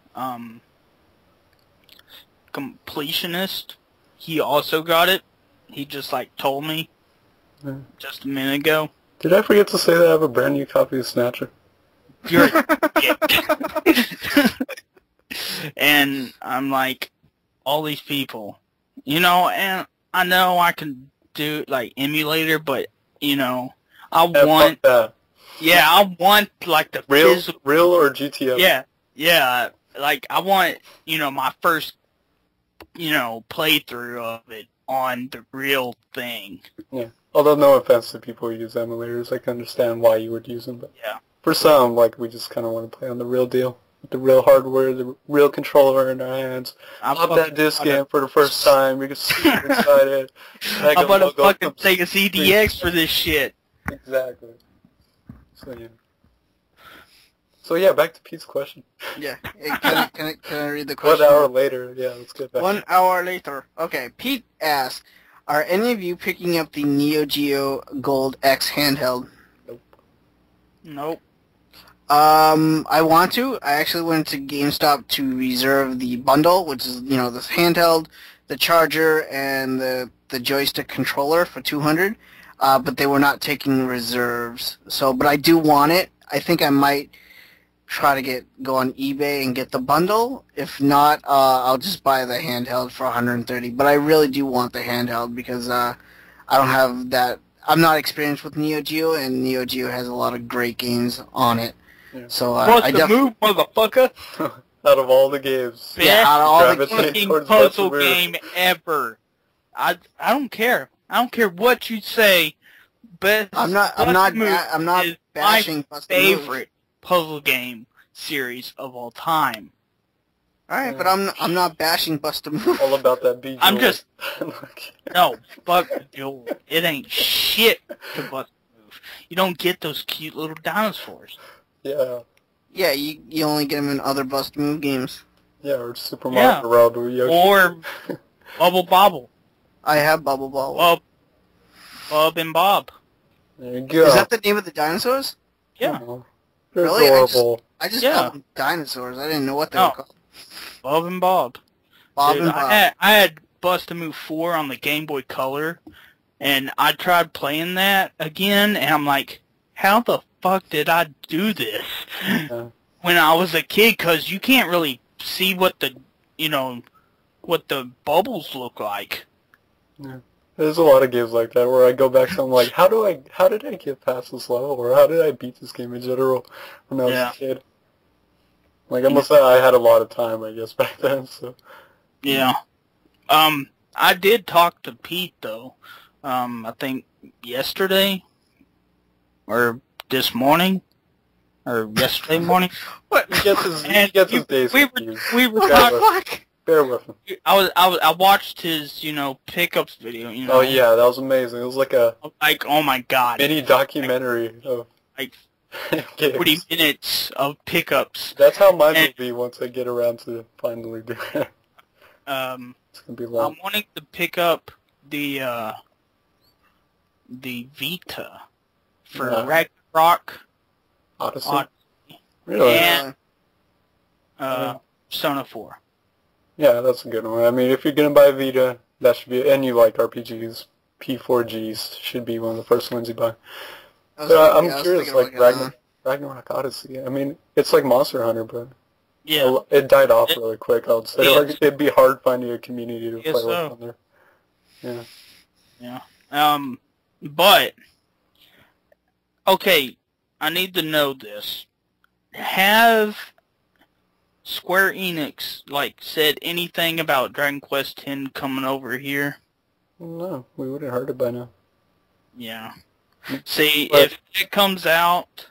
Completionist, he also got it. He just, like, told me just a minute ago. Did I forget to say that I have a brand new copy of Snatcher? You're a dick. And I'm like, all these people, you know, and I know I can do, like, emulator, but, you know, I want... Yeah, I want, like, the physical... Real or GTF? Yeah, like, I want, you know, my first, you know, playthrough of it on the real thing. Yeah. Although, no offense to people who use emulators, I can understand why you would use them, but yeah. For some, like, we just kind of want to play on the real deal. With the real hardware, the real controller in our hands. Pop that disc in for the first time, you're super excited. I'm gonna fucking take a CDX for this shit. Exactly. So yeah, back to Pete's question. Yeah, can I read the question? 1 hour later, yeah, let's get back. 1 hour later. Okay, Pete asks, are any of you picking up the Neo Geo Gold X handheld? Nope. I want to. I actually went to GameStop to reserve the bundle, which is, you know, this handheld, the charger, and the joystick controller for $200. But they were not taking reserves. So, but I do want it. I think I might try to go on eBay and get the bundle. If not, I'll just buy the handheld for $130. But I really do want the handheld because I don't have that. I'm not experienced with Neo Geo, and Neo Geo has a lot of great games on it. Yeah. So I definitely move, motherfucker. Out of all the games, out of all the fucking puzzle game ever. I don't care. I don't care what you say. But I'm not bashing my favorite puzzle game series of all time. All right, but I'm not bashing Bust a Move. All about that BJ. I'm just no, fuck you. It ain't shit to Bust a Move. You don't get those cute little dinosaurs. Yeah. Yeah, you only get them in other Bust a Move games. Yeah, or Super Mario World or Yoshi. Or Bubble Bobble. I have Bubble Bobble. Bob and Bob. There you go. Is that the name of the dinosaurs? Yeah. They're really? adorable. I just called them dinosaurs. I didn't know what they were called. Bob and Bob. Bob and Bob. I had Bust a Move 4 on the Game Boy Color, and I tried playing that again, and I'm like, how the fuck did I do this when I was a kid? Because you can't really see what the, you know, what the bubbles look like. Yeah. There's a lot of games like that where I go back to I'm like, how did I get past this level, or how did I beat this game in general when I was a kid? Like, I must say I had a lot of time, I guess, back then, so. Yeah. I did talk to Pete, though, I think yesterday, or this morning, or yesterday morning. What? He gets his days confused. We were talking. Bear with him. I watched his, pickups video, Oh, yeah, that was amazing. It was like a... Like, oh my god. Mini documentary of... Like, games. 40 minutes of pickups. That's how mine will be once I get around to finally doing it. It's gonna be long. I'm wanting to pick up the Vita for Ragnarok Odyssey? Really? and Persona 4. Yeah, that's a good one. I mean, if you're gonna buy Vita, that should be... And you like RPGs, P4Gs should be one of the first ones you buy. But I'm curious, like, Ragnarok Odyssey. I mean, it's like Monster Hunter, but... Yeah. It died off really quick, I would say. Like, it'd be hard finding a community to play with on there. Yeah. Yeah. But... Okay, I need to know this. Have Square Enix, like, said anything about Dragon Quest X coming over here? No, we would have heard it by now. Yeah. See, if it comes out,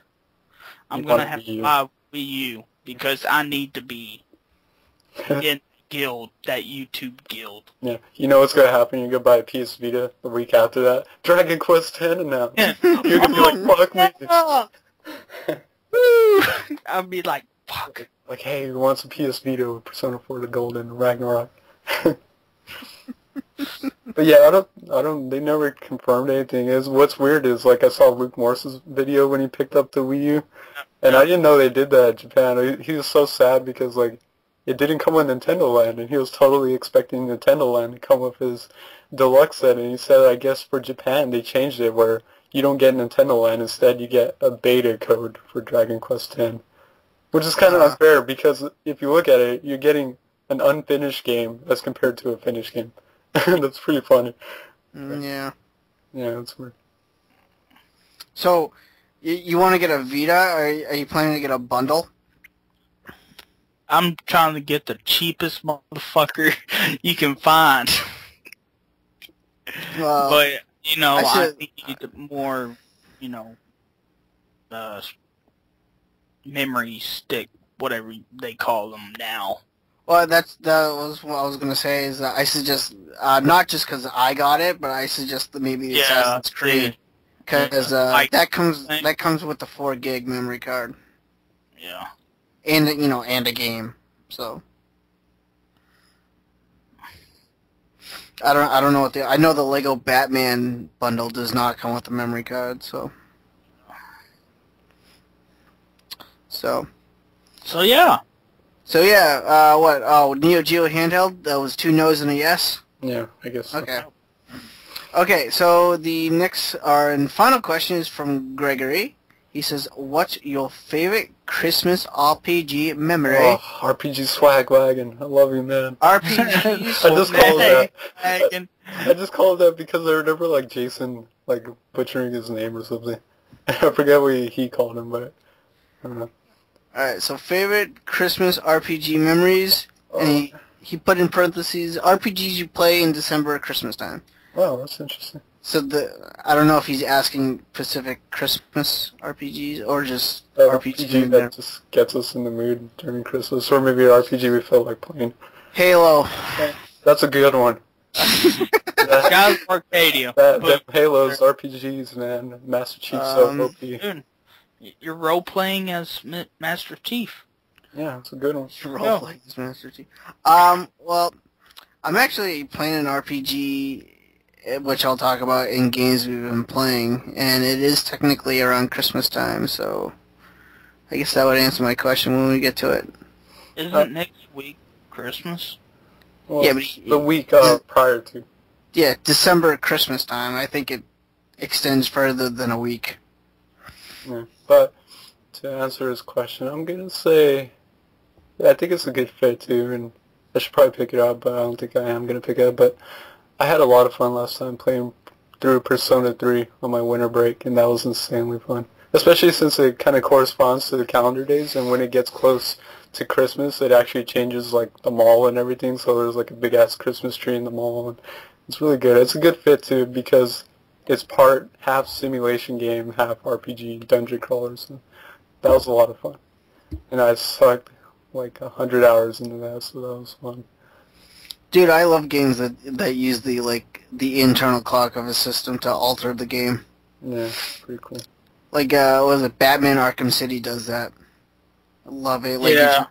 I'm going to have to buy Wii U, because I need to be in the guild, that YouTube guild. Yeah, you know what's going to happen? You're going to buy a PS Vita the week after that. Dragon Quest X announced. Yeah. You're going to be like, fuck me. Woo! I'll be like, fuck. Like, hey, who wants a PS Vita with Persona 4 the Golden Ragnarok? But yeah, they never confirmed anything. What's weird is, like, I saw Luke Morse's video when he picked up the Wii U, and I didn't know they did that in Japan. He was so sad because, like, it didn't come with Nintendo Land, and he was totally expecting Nintendo Land to come with his deluxe set, and he said, I guess for Japan, they changed it where you don't get Nintendo Land, instead you get a beta code for Dragon Quest X, which is kind of unfair, because if you look at it, you're getting an unfinished game as compared to a finished game. That's pretty funny. Yeah. Yeah, that's weird. So, you want to get a Vita, or are you planning to get a bundle? I'm trying to get the cheapest motherfucker you can find. Well, but, I need more, memory stick, whatever they call them now. Well, that was what I was gonna say. Is that I suggest not just because I got it, but I suggest maybe Assassin's Creed, because that comes with the 4 gig memory card. Yeah. And and a game. So I don't know I know the Lego Batman bundle does not come with a memory card. So yeah. So yeah, what? Oh, Neo Geo handheld. That was 2 no's and a yes. Yeah, I guess. So. Okay. Okay. So the next and final question is from Gregory. He says, "What's your favorite Christmas RPG memory?" Oh, RPG swag wagon. I love you, man. RPG. I just call it that. Wagon. I just call it that because I remember like Jason like butchering his name or something. I forget what he called him, but I don't know. Alright, so favorite Christmas RPG memories, and he put in parentheses, RPGs you play in December or Christmas time. Wow, that's interesting. So I don't know if he's asking Pacific Christmas RPGs, or just RPG that just gets us in the mood during Christmas, or maybe an RPG we felt like playing. Halo. That's a good one. Guys, Arcadia. That Halo's RPGs, man. Master Chief so OP. Dude, you're role-playing as Master Chief. Yeah, it's a good one. Role-playing as Master Chief. Well, I'm actually playing an RPG, which I'll talk about in games we've been playing, and it is technically around Christmas time, so I guess that would answer my question when we get to it. Isn't next week Christmas? Well, yeah, but the week prior to. Yeah, December Christmas time. I think it extends further than a week. Yeah, but to answer his question, I'm gonna say, I think it's a good fit too, and I should probably pick it up, but I don't think I am gonna pick it up. But I had a lot of fun last time playing through Persona 3 on my winter break, and that was insanely fun. Especially since it kind of corresponds to the calendar days, and when it gets close to Christmas, it actually changes like the mall and everything, so there's like a big-ass Christmas tree in the mall, and it's really good. It's a good fit, too, because it's part half simulation game, half RPG dungeon crawler, so that was a lot of fun. And I sucked like 100 hours into that, so that was fun. Dude, I love games that use the internal clock of a system to alter the game. Yeah, pretty cool. Like, what was it? Batman Arkham City does that. I love it. Like, Yeah.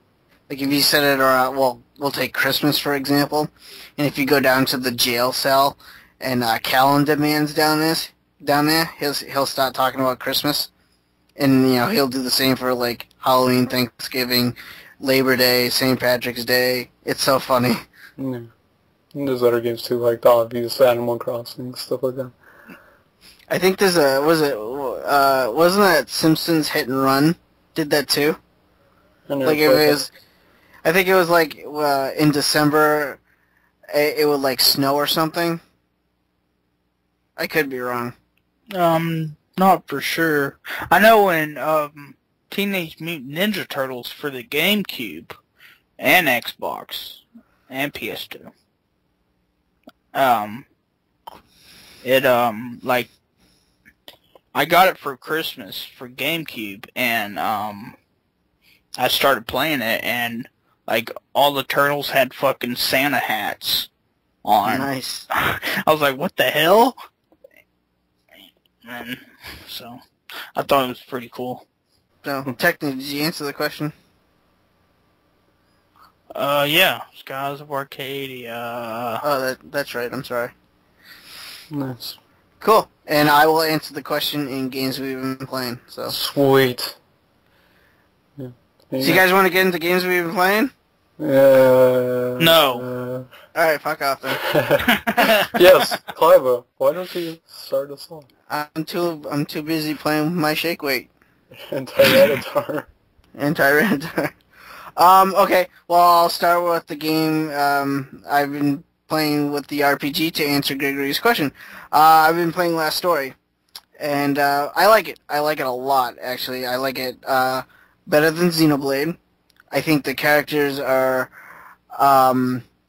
if you set it around, well, we'll take Christmas, for example, and if you go down to the jail cell and Callan demands down there, he'll start talking about Christmas. And, he'll do the same for, like, Halloween, Thanksgiving, Labor Day, St. Patrick's Day. It's so funny. Yeah. And there's other games, too, like the obvious Animal Crossing, stuff like that. I think there's wasn't that Simpsons Hit and Run did that too? Like I think it was like in December, it would like snow or something. I could be wrong. Not for sure. I know when Teenage Mutant Ninja Turtles for the GameCube and Xbox and PS2. Like, I got it for Christmas for GameCube, and I started playing it, and like all the turtles had fucking Santa hats on. Nice. I was like, what the hell? And so I thought it was pretty cool. So, technically, did you answer the question? Yeah, Skies of Arcadia. Oh, that's right. I'm sorry. Nice. Cool. And I will answer the question in games we've been playing. So Sweet. Yeah. So you guys want to get into games we've been playing? No. Alright, fuck off then. Yes, Clive, why don't you start us off? I'm too busy playing with my shake weight. And Tyranitar. And Tyranitar. Okay, well, I'll start with the game I've been playing with the RPG to answer Gregory's question. I've been playing Last Story, and I like it. I like it a lot, actually. I like it better than Xenoblade. I think the characters are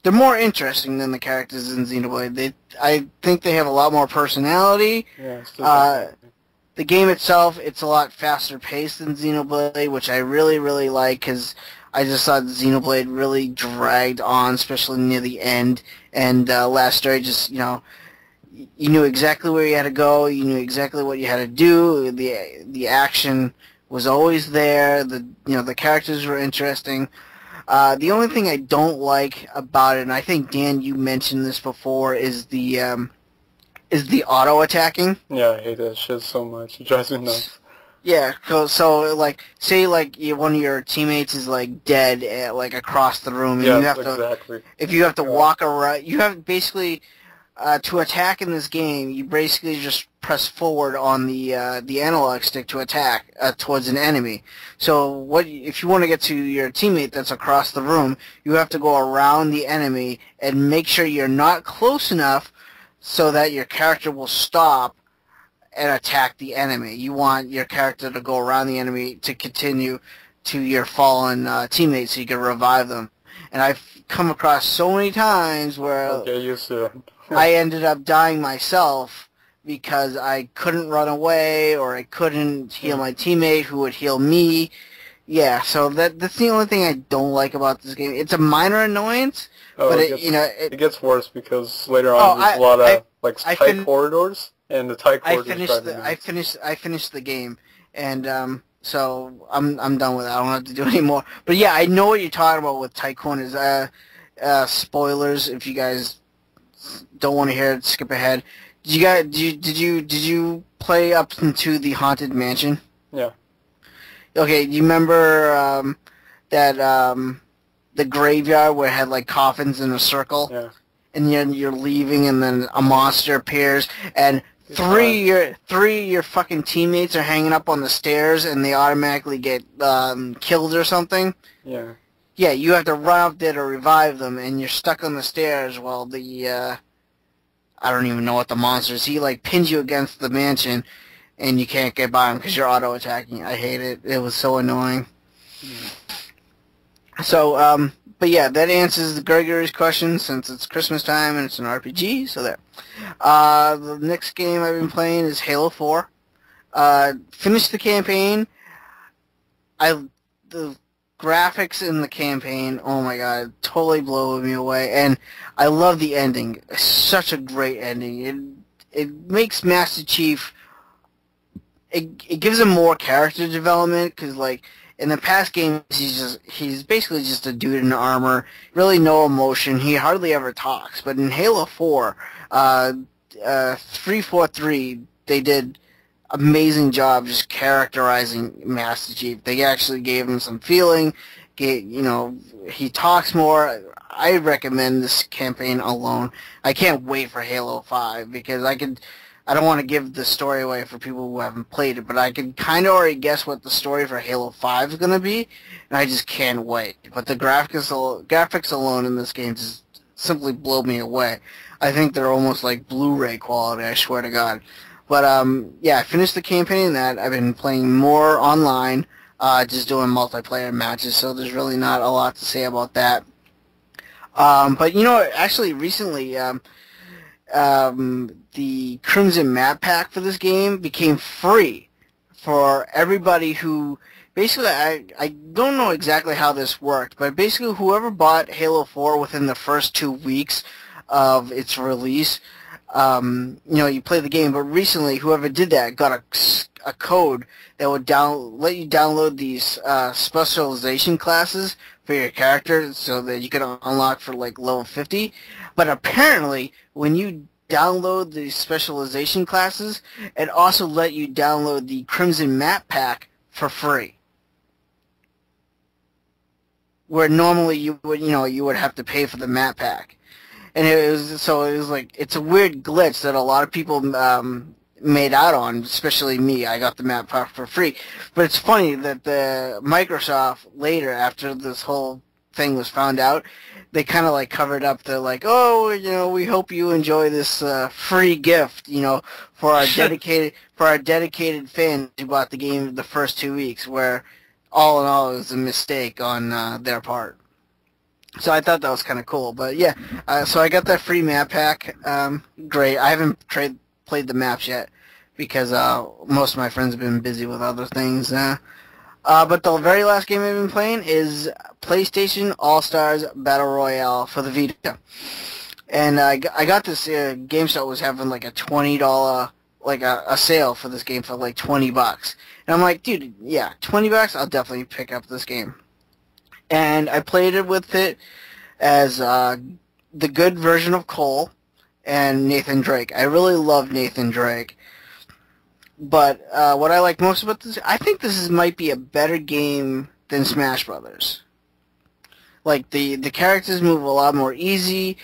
they're more interesting than the characters in Xenoblade. I think they have a lot more personality. Yeah, the game itself, it's a lot faster paced than Xenoblade, which I really, really like, because I just thought Xenoblade really dragged on, especially near the end, and Last Story just, you knew exactly where you had to go, you knew exactly what you had to do, the action was always there, the characters were interesting. The only thing I don't like about it, and I think, Dan, you mentioned this before, is the auto attacking. Yeah, I hate that shit so much. It drives me nuts. Yeah, so like, say like one of your teammates is like dead, like across the room, and Yes, you have to, exactly. if you have to walk around, you have basically to attack in this game. You basically just press forward on the analog stick to attack towards an enemy. So if you want to get to your teammate that's across the room, you have to go around the enemy and make sure you're not close enough so that your character will stop and attack the enemy. You want your character to go around the enemy to continue to your fallen teammates so you can revive them. And I've come across so many times where Okay, you soon. I ended up dying myself because I couldn't run away or I couldn't heal my teammate who would heal me. Yeah, so that's the only thing I don't like about this game. It's a minor annoyance, but it gets worse because later on there's a lot of tight corridors. And the tight corridors I finished the game, and so I'm done with it. I don't have to do any more. But yeah, I know what you're talking about with tight corners. Spoilers, if you guys don't want to hear it, skip ahead. Did you play up into the Haunted Mansion? Yeah. Okay, do you remember that the graveyard where it had like coffins in a circle? Yeah. And you're leaving, and then a monster appears, and three of your fucking teammates are hanging up on the stairs, and they automatically get killed or something. Yeah. Yeah, you have to run up there to revive them, and you're stuck on the stairs while the I don't even know what the monster is. He like pins you against the mansion, and you can't get by him because you're auto attacking. I hate it. It was so annoying. So, but yeah, that answers the Gregory's question since it's Christmas time and it's an RPG. So there. The next game I've been playing is Halo 4. Finished the campaign. The graphics in the campaign, oh my god, totally blew me away, and I love the ending. It's such a great ending. It makes Master Chief, it gives him more character development, because like in the past games he's basically just a dude in armor, really no emotion, he hardly ever talks. But in Halo 4, 343, they did amazing job just characterizing Master Chief. They actually gave him some feeling. He talks more. I recommend this campaign alone. I can't wait for Halo 5 because I don't want to give the story away for people who haven't played it, but I can kind of already guess what the story for Halo 5 is going to be, and I just can't wait. But the graphics alone in this game just simply blow me away. I think they're almost like Blu-ray quality, I swear to God. But, yeah, I finished the campaign in that. I've been playing more online, just doing multiplayer matches, so there's really not a lot to say about that. But, actually, recently, the Crimson Map Pack for this game became free for everybody who... Basically, I don't know exactly how this worked, but basically whoever bought Halo 4 within the first 2 weeks of its release... you play the game, but recently whoever did that got a code that would let you download these specialization classes for your character so that you can unlock for like level 50. But apparently when you download the specialization classes, it also let you download the Crimson Map Pack for free. Where normally you would have to pay for the map pack. And it was like, it's a weird glitch that a lot of people made out on, especially me. I got the map pack for free. But it's funny that the Microsoft later, after this whole thing was found out, they kind of like covered up. They're like, oh, we hope you enjoy this free gift, for our dedicated fans who bought the game the first 2 weeks. Where all in all, it was a mistake on their part. So I thought that was kind of cool. But yeah, so I got that free map pack. Great. I haven't played the maps yet because most of my friends have been busy with other things. But the very last game I've been playing is PlayStation All-Stars Battle Royale for the Vita. And I got this, GameStop was having like a $20, like a sale for this game for like $20. And I'm like, dude, yeah, $20, I'll definitely pick up this game. And I played it with it as the good version of Cole and Nathan Drake. I really love Nathan Drake. But what I like most about this, I think this might be a better game than Smash Brothers. Like the characters move a lot more easy.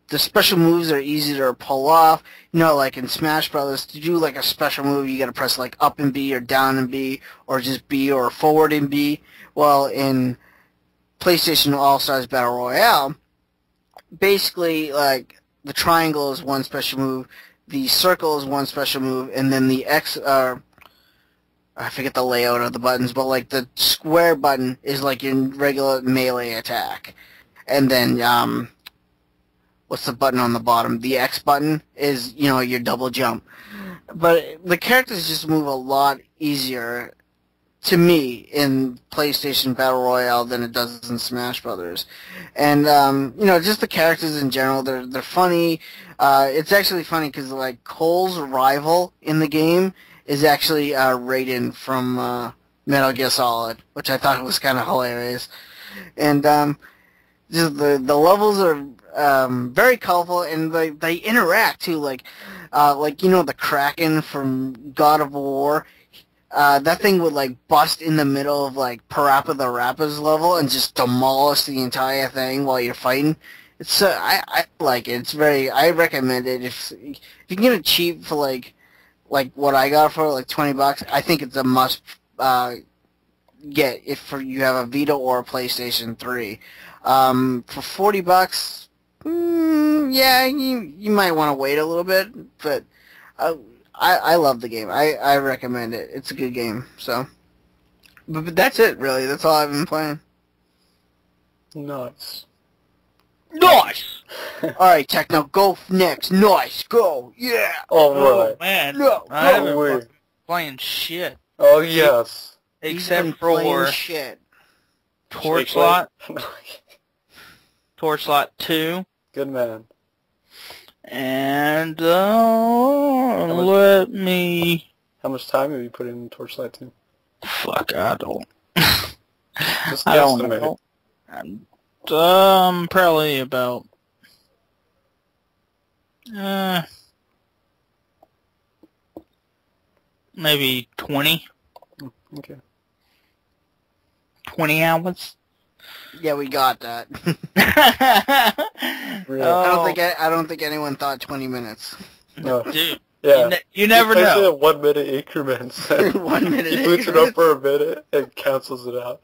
The special moves are easier to pull off. Like in Smash Brothers, to do like a special move, you gotta press like up and B or down and B, or just B or forward and B. Well, in PlayStation All-Stars Battle Royale, basically like the triangle is one special move, the circle is one special move, and then the X, I forget the layout of the buttons, but like the square button is like your regular melee attack. And then, what's the button on the bottom? The X button is, your double jump. But the characters just move a lot easier, to me, in PlayStation Battle Royale than it does in Smash Brothers. And, just the characters in general, they're funny. It's actually funny because, like, Cole's rival in the game is actually Raiden from Metal Gear Solid, which I thought was kind of hilarious. And just the levels are very colorful, and they interact too. Like the Kraken from God of War. That thing would like bust in the middle of like Parappa the Rapper's level and just demolish the entire thing while you're fighting. It's I like it. It's I recommend it if you can get it cheap for like what I got for like $20. I think it's a must get if you have a Vita or a PlayStation 3. For $40, yeah, you might want to wait a little bit, but I love the game. I recommend it. It's a good game. So, but that's it really. That's all I've been playing. Nice. Nice! Alright, Techno, go next. Nice, go. Yeah. All Oh, right. man. No, I haven't no. been playing shit. Oh yes. He's been Except playing for shit. Torchlight, Torchlight 2, Good man. and let me... How much time have you put in Torchlight 2? Fuck, I don't... Just I don't guesstimate. know. Probably about... maybe 20. Okay. 20 hours. Yeah, we got that. Really? I don't think anyone thought 20 minutes. No. Dude, Yeah. you never He plays it know. in 1 minute increments. 1 minute. He boots it up for a minute and cancels it out.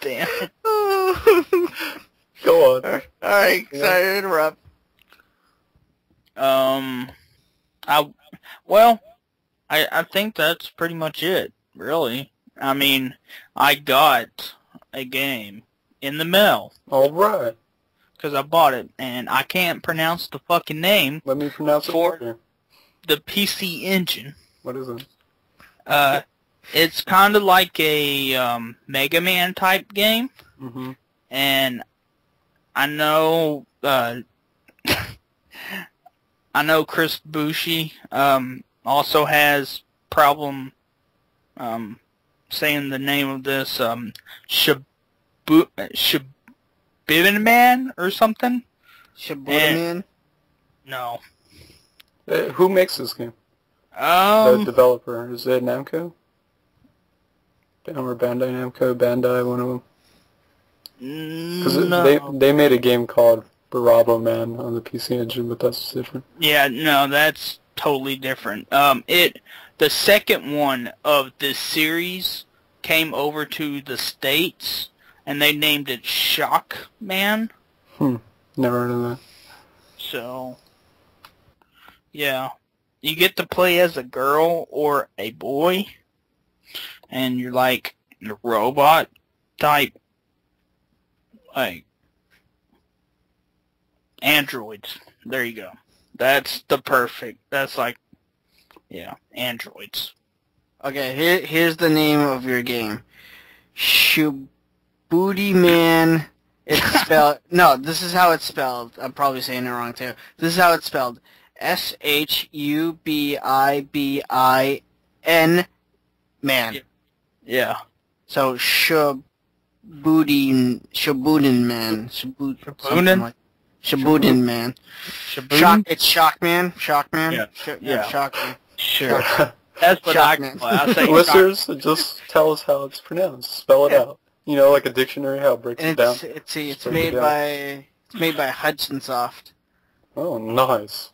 Damn. Go on. Alright, Yeah. sorry to interrupt. I think that's pretty much it, really. I mean, I got a game in the mail All right. because I bought it, and I can't pronounce the fucking name. Let me pronounce it For- for you. The PC Engine. What is it? It's kind of like a Mega Man type game, Mm-hmm. and I know I know Chris Bushi also has problem saying the name of this Shabibin Man or something. Shabuda No. Who makes this game? The developer. Is it Namco? Or Bandai Namco? Bandai, one of them? Because no. they made a game called Barabo Man on the PC Engine, but that's different. Yeah, no, that's totally different. The second one of this series came over to the States, and they named it Shock Man. Never heard of that. So, yeah. You get to play as a girl or a boy, and you're like a robot type, like, androids. There you go. That's like, yeah, androids. Okay, here's the name of your game. Shabooty Man. It's spelled... No, this is how it's spelled. I'm probably saying it wrong, too. This is how it's spelled. Shubibin Man. Yeah. So, Shabootin Man. Shaboodin? Shaboodin Man. Shaboon? It's Shockman. Shockman. Yeah. Yeah, Shockman. Sure. That's what I Shockman. I say. Listeners, just tell us how it's pronounced. Spell it out. You know, like a dictionary, how it breaks it And down. it's Break made it down. by Hudson Soft. Oh, nice.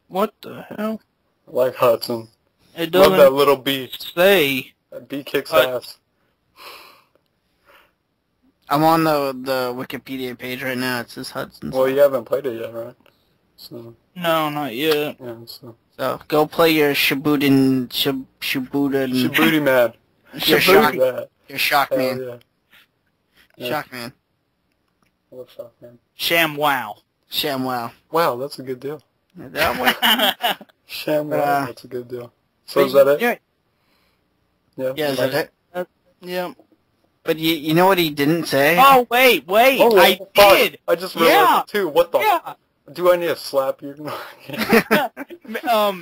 What the hell? I like Hudson. It Love that doesn't little bee. say. That bee kicks But- ass. I'm on the Wikipedia page right now. It says Hudson. Well, you haven't played it yet, right? So, No, not yet. yeah, so. So go play your Shaboodin. Shabooty Man. Your Shock. Man. Your Shockman. Hell yeah. Shockman. I love Shock Man. ShamWow. ShamWow. Wow, that's a good deal. That one. ShamWow, that's a good deal. So is that it? Yeah. Yeah. Yeah. Is that it? Yeah. But you know what he didn't say? Oh, wait. Oh, I fuck. did. I just realized Yeah. it too. What the? Yeah. Do I need to slap you?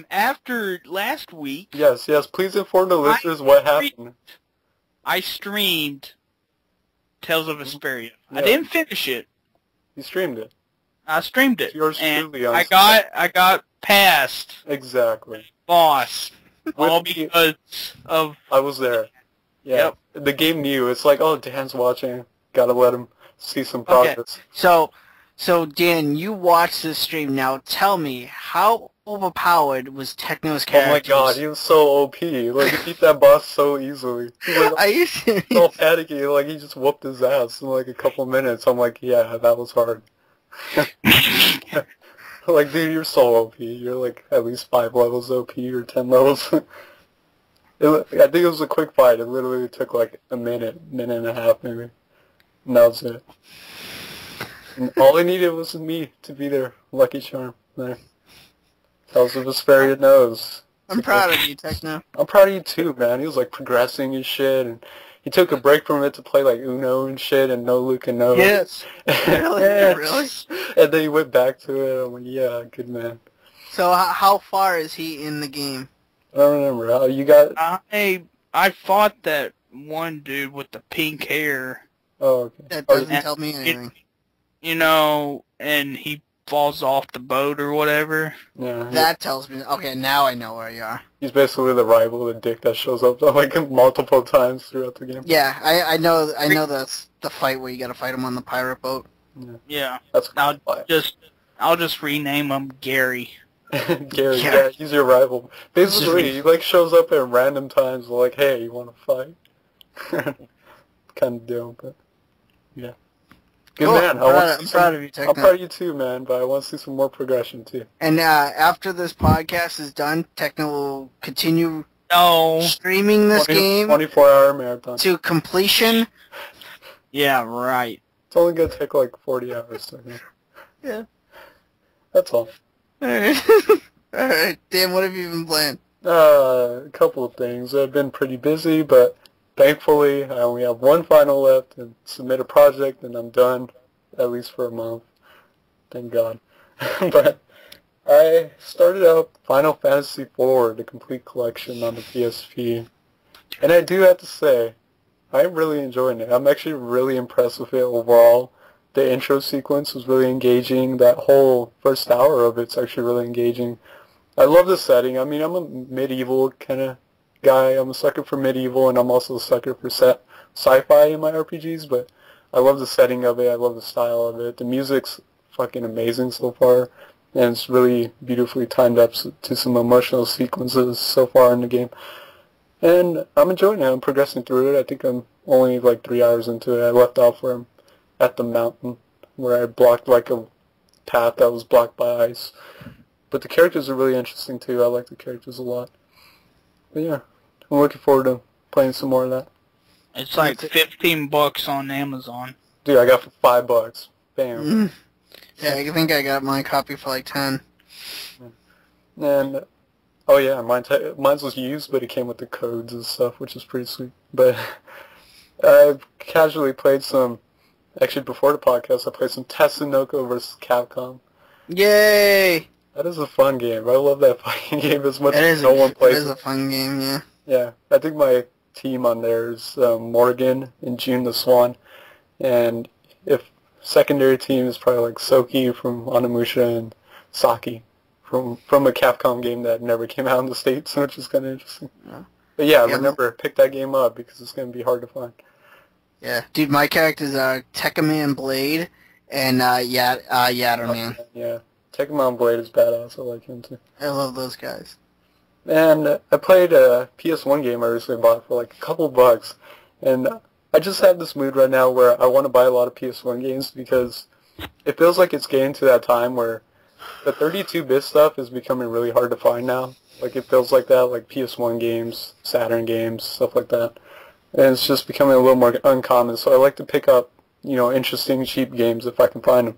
After last week, Yes. Please inform the listeners what happened. I streamed Tales of Vesperia. Yeah. I didn't finish it. You streamed it. I streamed it. Yours and truly on I got past Exactly. boss. All With- because of I was there. Yeah. The game knew. It's like, oh, Dan's watching. Gotta let him see some progress. So Dan, you watched this stream. Now tell me, how overpowered was Techno's Oh my character? god, he was so OP. Like, he beat that boss so easily. He was Are you serious? so panicky. Like, he just whooped his ass in like a couple minutes. I'm like, yeah, that was hard. Like, dude, you're so OP. You're like at least 5 levels OP or 10 levels. I think it was a quick fight. It literally took like a minute and a half maybe. And that was it. And all I needed was me to be there. Lucky charm. There. Tells the Vesperia knows. I'm proud of you, Techno. I'm proud of you too, man. He was like progressing and shit, and he took a break from it to play like Uno and shit, and No Luke and No. Yes. Really? Really? And then he went back to it. I'm like, yeah, good man. So how far is he in the game? I don't remember. How you got? I fought that one dude with the pink hair. Oh, okay. That doesn't tell me anything. You know, and he falls off the boat or whatever. Yeah. That tells me. Okay, now I know where you are. He's basically the rival, the dick that shows up like multiple times throughout the game. Yeah, I know the fight where you gotta fight him on the pirate boat. Yeah. That's I'll just rename him Gary. Gary, yeah, he's your rival. Basically, he like shows up at random times, like, hey, you want to fight? Kind of dumb, but yeah. Good Cool. man. I'm proud of you, Techno. I'm proud of you too, man. But I want to see some more progression too. And after this podcast is done, Techno will continue No. streaming this game 24-hour marathon to completion. Yeah, right. It's only gonna take like 40 hours. So, yeah. Yeah. That's all. Alright. Alright. Dan, what have you been playing? A couple of things. I've been pretty busy, but thankfully I only have one final left and submit a project, and I'm done, at least for a month. Thank God. But I started out Final Fantasy IV, the complete collection on the PSP, and I do have to say, I'm really enjoying it. I'm actually really impressed with it overall. The intro sequence was really engaging. That whole first hour of it's actually really engaging. I love the setting. I mean, I'm a medieval kind of guy. I'm a sucker for medieval, and I'm also a sucker for sci-fi in my RPGs, but I love the setting of it. I love the style of it. The music's fucking amazing so far, and it's really beautifully timed up to some emotional sequences so far in the game. And I'm enjoying it. I'm progressing through it. I think I'm only like 3 hours into it. I left off where I'm at the mountain, where I blocked like a path that was blocked by ice. But the characters are really interesting too. I like the characters a lot. But yeah, I'm looking forward to playing some more of that. It's like $15 on Amazon. Dude, I got for $5. Bam. Yeah, I think I got my copy for like 10. And oh yeah, mine was used, but it came with the codes and stuff, which is pretty sweet. But I've casually played some. Actually, before the podcast, I played some Tatsunoko vs. Capcom. Yay! That is a fun game. I love that fighting game as much as no one plays. It is a fun game, yeah. Yeah, I think my team on there is Morgan and June the Swan, and if secondary team is probably like Soki from Onimusha and Saki from a Capcom game that never came out in the States, which is kind of interesting. Yeah. But yeah, remember, pick that game up because it's going to be hard to find. Yeah, dude, my characters are Tekkaman Blade and Yatterman. Yeah, Tekkaman Blade is badass. I like him too. I love those guys. And I played a PS1 game I recently bought for like a couple bucks, and I just have this mood right now where I want to buy a lot of PS1 games because it feels like it's getting to that time where the 32-bit stuff is becoming really hard to find now. Like it feels like that, like PS1 games, Saturn games, stuff like that. And it's just becoming a little more uncommon, so I like to pick up, interesting, cheap games if I can find them.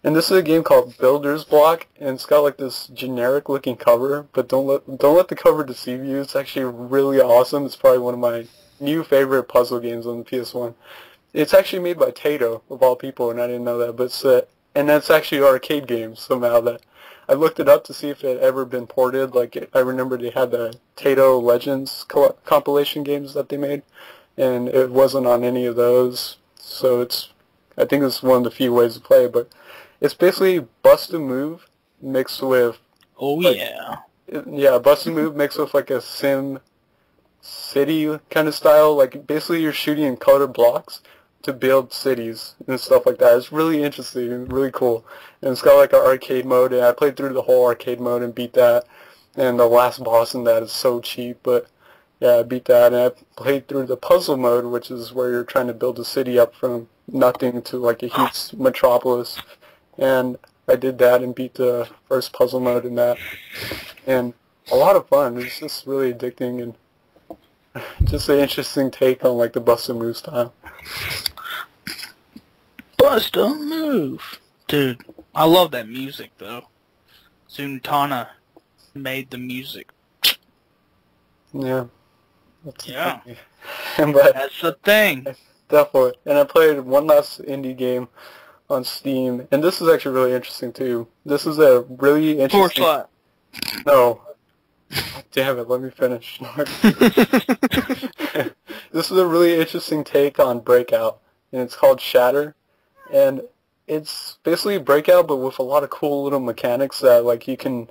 And this is a game called Builder's Block, and it's got like this generic-looking cover, but don't let the cover deceive you. It's actually really awesome. It's probably one of my new favorite puzzle games on the PS1. It's actually made by Taito, of all people, and I didn't know that, but and that's actually an arcade game somehow. That I looked it up to see if it had ever been ported. Like I remember they had the Taito Legends compilation games that they made, and it wasn't on any of those. So I think it's one of the few ways to play it, but it's basically Bust a Move mixed with... Oh, like, yeah. Yeah, Bust a Move mixed with like a Sim City kind of style. Like basically you're shooting in colored blocks to build cities and stuff like that. It's really interesting and really cool. And it's got like an arcade mode, and I played through the whole arcade mode and beat that. And the last boss in that is so cheap, but yeah, I beat that. And I played through the puzzle mode, which is where you're trying to build a city up from nothing to like a huge metropolis. and I did that and beat the first puzzle mode in that, and a lot of fun. It's just really addicting and just an interesting take on like the bust a move style. Bust a move. Dude, I love that music though. Zuntana made the music. Yeah. Yeah. But That's the thing. definitely. And I played one last indie game on Steam, and this is actually really interesting too. This is a really interesting... Slap. No. Damn it, let me finish. This is a really interesting take on Breakout, and it's called Shatter. And it's basically Breakout, but with a lot of cool little mechanics that, like, you can,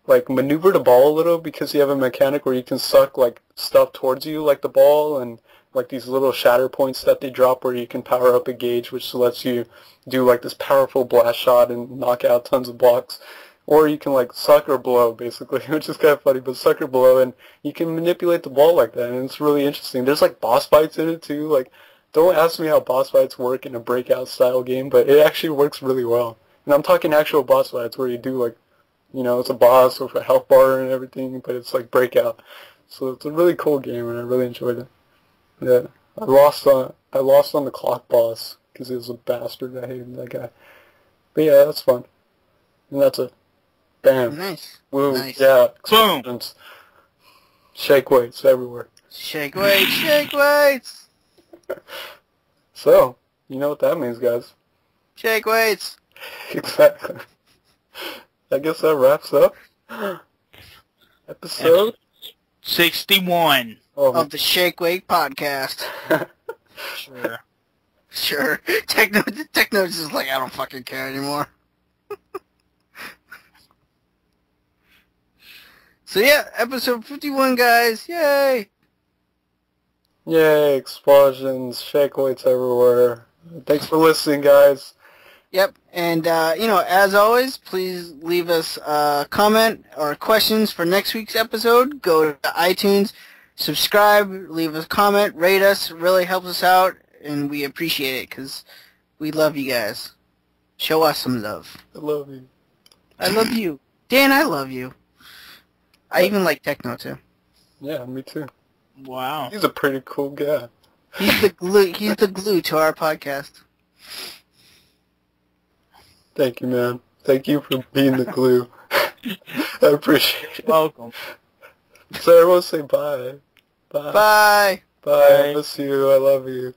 like, maneuver the ball a little because you have a mechanic where you can suck, like, stuff towards you, like the ball, and, like, these little shatter points that they drop where you can power up a gauge, which lets you do, like, this powerful blast shot and knock out tons of blocks. Or you can, like, suck or blow, basically, which is kind of funny, but suck or blow, and you can manipulate the ball like that, and it's really interesting. There's, like, boss fights in it, too. Like, don't ask me how boss fights work in a Breakout-style game, but it actually works really well. And I'm talking actual boss fights where you do, like, you know, it's a boss with a health bar and everything, but it's, like, Breakout. So it's a really cool game, and I really enjoyed it. Yeah, I lost on the clock boss, because he was a bastard. I hated that guy. But yeah, that's fun. And that's it. Bam. Nice. Woo. Nice. Yeah. Boom. Explosions. Shake weights everywhere. Shake weights, shake weights. So, you know what that means, guys. Shake weights. Exactly. I guess that wraps up episode 61 of the Shake Weight podcast. Sure. Sure. Techno's just like, I don't fucking care anymore. So yeah, episode 51, guys. Yay! Yay, explosions, shake weights everywhere. Thanks for listening, guys. Yep, and you know, as always, please leave us a comment or questions for next week's episode. Go to iTunes, subscribe, leave us a comment, rate us. It really helps us out, and we appreciate it because we love you guys. Show us some love. I love you. I love you, Dan. I love you. I even like Techno too. Yeah, me too. Wow. He's a pretty cool guy. He's the glue. He's the glue to our podcast. Thank you, man. Thank you for being the glue. I appreciate it. Welcome. So everyone say bye. Bye. Bye. Bye. I miss you. I love you.